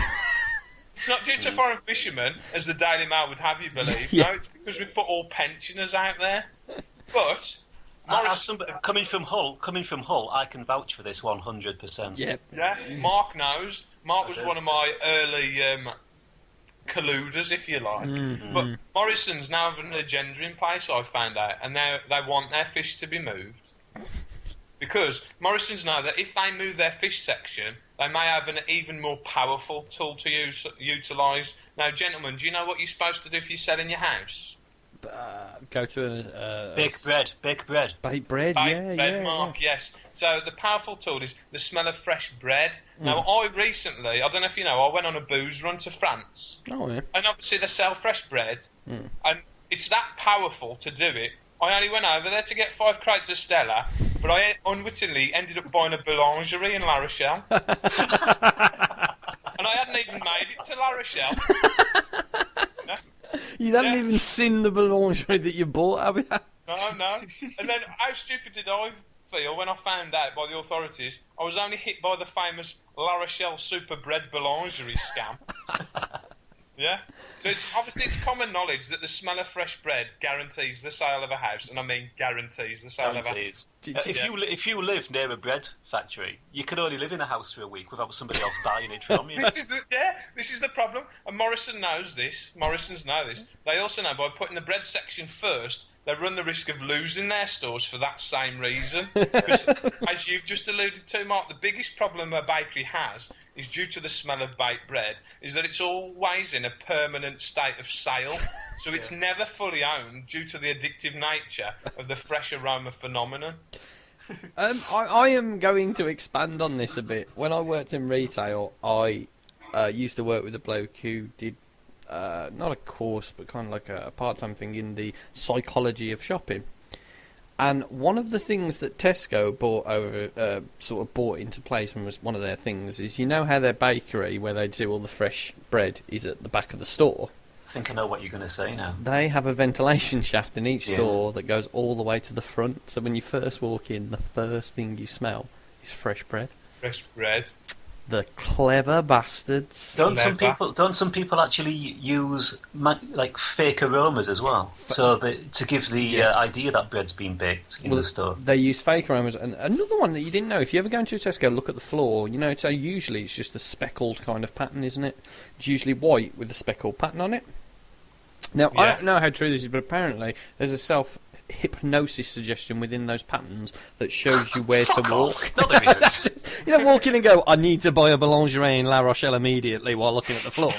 Speaker 2: It's not due to foreign fishermen, as the Daily Mail would have you believe.
Speaker 1: Yeah.
Speaker 2: No, it's because we've put all pensioners out there. But
Speaker 5: As somebody, coming from Hull, I can vouch for this 100%.
Speaker 1: Yep.
Speaker 2: yeah, Mark knows. Mark was one of my early colluders, if you like. But Morrison's now have an agenda in place, I found out, and now they want their fish to be moved. Because Morrison's know that if they move their fish section, they may have an even more powerful tool to utilise. Now, gentlemen, do you know what you're supposed to do if you're selling your house?
Speaker 1: Go to
Speaker 5: Bake bread.
Speaker 1: Baked bread,
Speaker 2: Bake
Speaker 1: yeah,
Speaker 2: bread,
Speaker 1: yeah.
Speaker 2: Mark, yes. So the powerful tool is the smell of fresh bread. Now, I recently, I don't know if you know, I went on a booze run to France.
Speaker 1: Oh, yeah.
Speaker 2: And obviously they sell fresh bread, and it's that powerful to do it. I only went over there to get 5 crates of Stella, but I unwittingly ended up buying a boulangerie in La Rochelle. And I hadn't even made it to La Rochelle.
Speaker 1: You hadn't
Speaker 2: Yeah.
Speaker 1: even seen the boulangerie that you bought, have you?
Speaker 2: No. And then how stupid did I feel when I found out by the authorities I was only hit by the famous La Rochelle Super Bread Boulangerie scam. Yeah? So it's common knowledge that the smell of fresh bread guarantees the sale of a house, and I mean guarantees the sale of a
Speaker 5: Guaranteed.
Speaker 2: house.
Speaker 5: If you live near a bread factory, you can only live in a house for a week without somebody else buying it from you.
Speaker 2: This is the problem. And Morrison knows this. Morrison's know this. They also know by putting the bread section first, they run the risk of losing their stores for that same reason. Because, as you've just alluded to, Mark, the biggest problem a bakery has is due to the smell of baked bread, is that it's always in a permanent state of sale. So it's never fully owned due to the addictive nature of the fresh aroma phenomenon.
Speaker 1: I am going to expand on this a bit. When I worked in retail, I used to work with a bloke who did not a course, but kind of like a part-time thing in the psychology of shopping. And one of the things that Tesco brought into place and was one of their things is, you know how their bakery, where they do all the fresh bread, is at the back of the store?
Speaker 3: I think I know what you're going to say now.
Speaker 1: They have a ventilation shaft in each store that goes all the way to the front. So when you first walk in, the first thing you smell is fresh bread.
Speaker 2: Fresh bread.
Speaker 1: The clever bastards.
Speaker 3: Don't some people actually use like fake aromas as well, to give the idea that bread's been baked in the store?
Speaker 1: They use fake aromas, and another one that you didn't know. If you ever go into a Tesco, look at the floor. You know, so usually it's just a speckled kind of pattern, isn't it? It's usually white with a speckled pattern on it. Now I don't know how true this is, but apparently there's a self-hypnosis suggestion within those patterns that shows you where to walk.
Speaker 3: No, there isn't.
Speaker 1: You don't walk in and go, I need to buy a boulangerie in La Rochelle immediately while looking at the floor.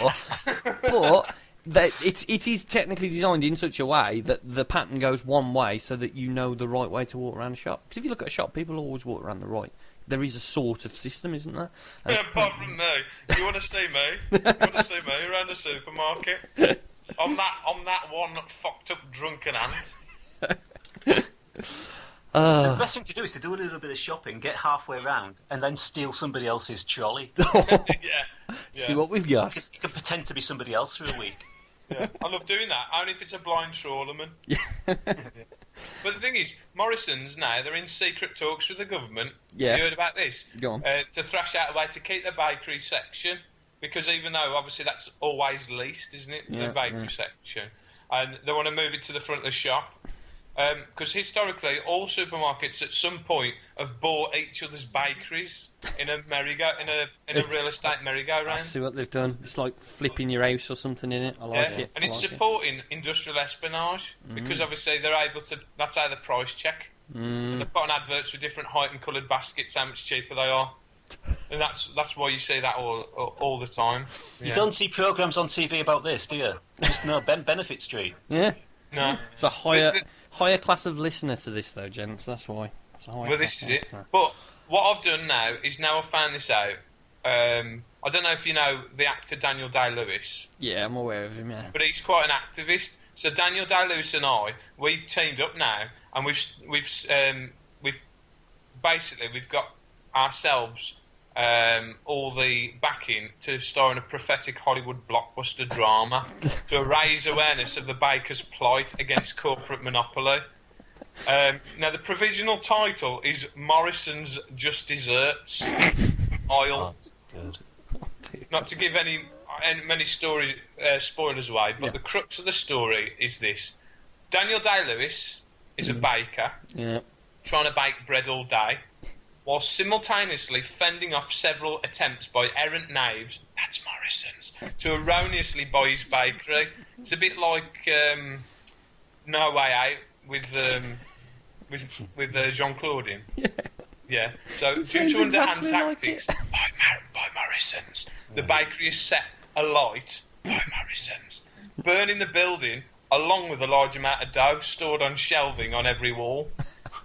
Speaker 1: But it is technically designed in such a way that the pattern goes one way so that you know the right way to walk around a shop. Because if you look at a shop, people always walk around the right. There is a sort of system, isn't there?
Speaker 2: Apart from me. You want to see me? You want to see me around the supermarket? I'm that one fucked up drunken ant.
Speaker 3: The best thing to do is to do a little bit of shopping, get halfway round, and then steal somebody else's trolley.
Speaker 2: Yeah.
Speaker 1: See what we've got.
Speaker 3: You can pretend to be somebody else for a week.
Speaker 2: Yeah. I love doing that, only if it's a blind trawlerman. Yeah. But the thing is, Morrison's now, they're in secret talks with the government.
Speaker 1: Yeah.
Speaker 2: Have you heard about this?
Speaker 1: Go on.
Speaker 2: To thrash out a way to keep the bakery section, because even though obviously that's always leased, isn't it, the bakery section, and they want to move it to the front of the shop. Because historically, all supermarkets at some point have bought each other's bakeries in a real estate merry-go-round.
Speaker 1: I see what they've done. It's like flipping your house or something in it. I like it.
Speaker 2: And it's supporting industrial espionage because obviously they're able to. That's how they price check. They put on adverts with different height and coloured baskets, how much cheaper they are. And that's why you see that all the time.
Speaker 3: You don't see programmes on TV about this, do you? Just no Benefit Street.
Speaker 1: Yeah.
Speaker 2: No.
Speaker 1: It's a higher class of listener to this, though, gents. That's why.
Speaker 2: Well, this is it. But what I've done now is I found this out. I don't know if you know the actor Daniel Day-Lewis.
Speaker 1: Yeah, I'm aware of him, yeah.
Speaker 2: But he's quite an activist. So Daniel Day-Lewis and we've teamed up now, and we've got ourselves all the backing to star in a prophetic Hollywood blockbuster drama to raise awareness of the baker's plight against corporate monopoly. Now, the provisional title is Morrison's Just Desserts Aisle.
Speaker 3: Good.
Speaker 2: Not to give many spoilers away, but the crux of the story is this. Daniel Day-Lewis is a baker trying to bake bread all day, while simultaneously fending off several attempts by errant knaves, that's Morrison's, to erroneously buy his bakery. It's a bit like No Way Out with Jean-Claude in. Yeah. So due to underhand tactics, by Morrison's, the bakery is set alight by Morrison's, burning the building along with a large amount of dough stored on shelving on every wall.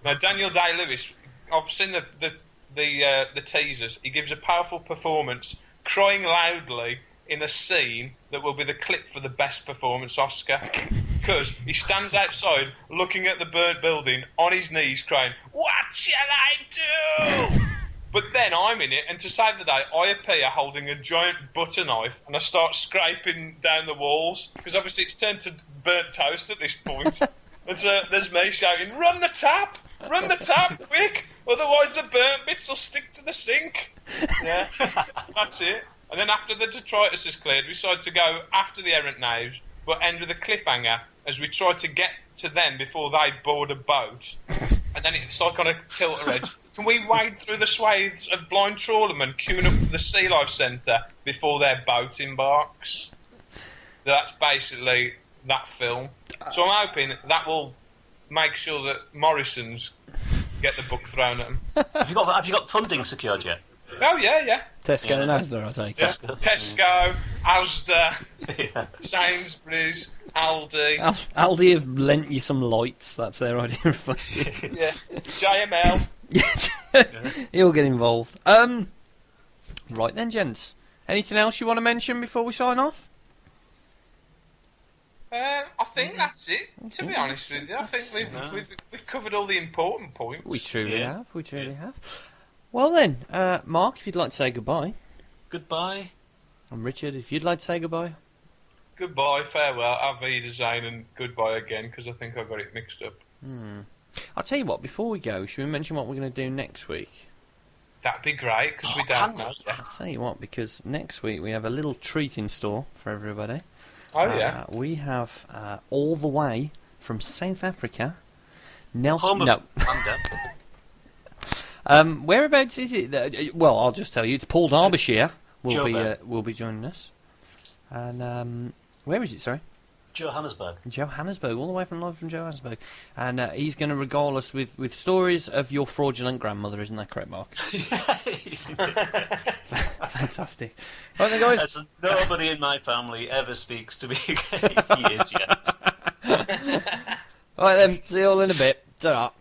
Speaker 2: Now, Daniel Day-Lewis, I've seen the teasers. He gives a powerful performance, crying loudly in a scene that will be the clip for the best performance Oscar. Because he stands outside looking at the burnt building on his knees crying, "What shall I do?" But then I'm in it, and to save the day, I appear holding a giant butter knife, and I start scraping down the walls, because obviously it's turned to burnt toast at this point. And so there's me shouting, "Run the tap! Run the tap, quick! Otherwise the burnt bits will stick to the sink." Yeah, that's it. And then after the detritus is cleared, we decide to go after the errant knaves, but end with a cliffhanger as we try to get to them before they board a boat. And then it's like on a tilter edge. Can we wade through the swathes of blind trawlermen queuing up for the Sea Life Centre before their boat embarks? That's basically that film. So I'm hoping that will make sure that Morrison's get the book thrown at them.
Speaker 3: Have you got funding secured yet?
Speaker 2: Oh, yeah.
Speaker 1: Tesco and Asda, I take it.
Speaker 2: Tesco, Asda, Sainsbury's, Aldi.
Speaker 1: Aldi have lent you some lights. That's their idea of funding.
Speaker 2: Yeah, JML.
Speaker 1: He'll get involved. Right then, gents. Anything else you want to mention before we sign off?
Speaker 2: I think that's it. To be honest with you, I think we've covered all the important points.
Speaker 1: We truly have. We truly have. Well then, Mark, if you'd like to say goodbye.
Speaker 3: Goodbye.
Speaker 1: And Richard, if you'd like to say goodbye.
Speaker 2: Goodbye, farewell, Auf Wiedersehen, and goodbye again, because I think I got it mixed up.
Speaker 1: I'll tell you what, before we go, should we mention what we're going to do next week?
Speaker 2: That'd be great, because we don't know yet.
Speaker 1: I'll tell you what, because next week we have a little treat in store for everybody.
Speaker 2: Oh, yeah.
Speaker 1: We have, all the way from South Africa, Nelson...
Speaker 3: Home of Panda.
Speaker 1: Whereabouts is it? Well, I'll just tell you, it's Paul Derbyshire will be joining us. And, where is it, sorry?
Speaker 3: Johannesburg.
Speaker 1: Johannesburg, all the way from Johannesburg. And he's going to regale us with stories of your fraudulent grandmother, isn't that correct, Mark? Fantastic. Right then, guys.
Speaker 3: As nobody in my family ever speaks to me again. He is, yes.
Speaker 1: All right then, see you all in a bit. Ta-ra.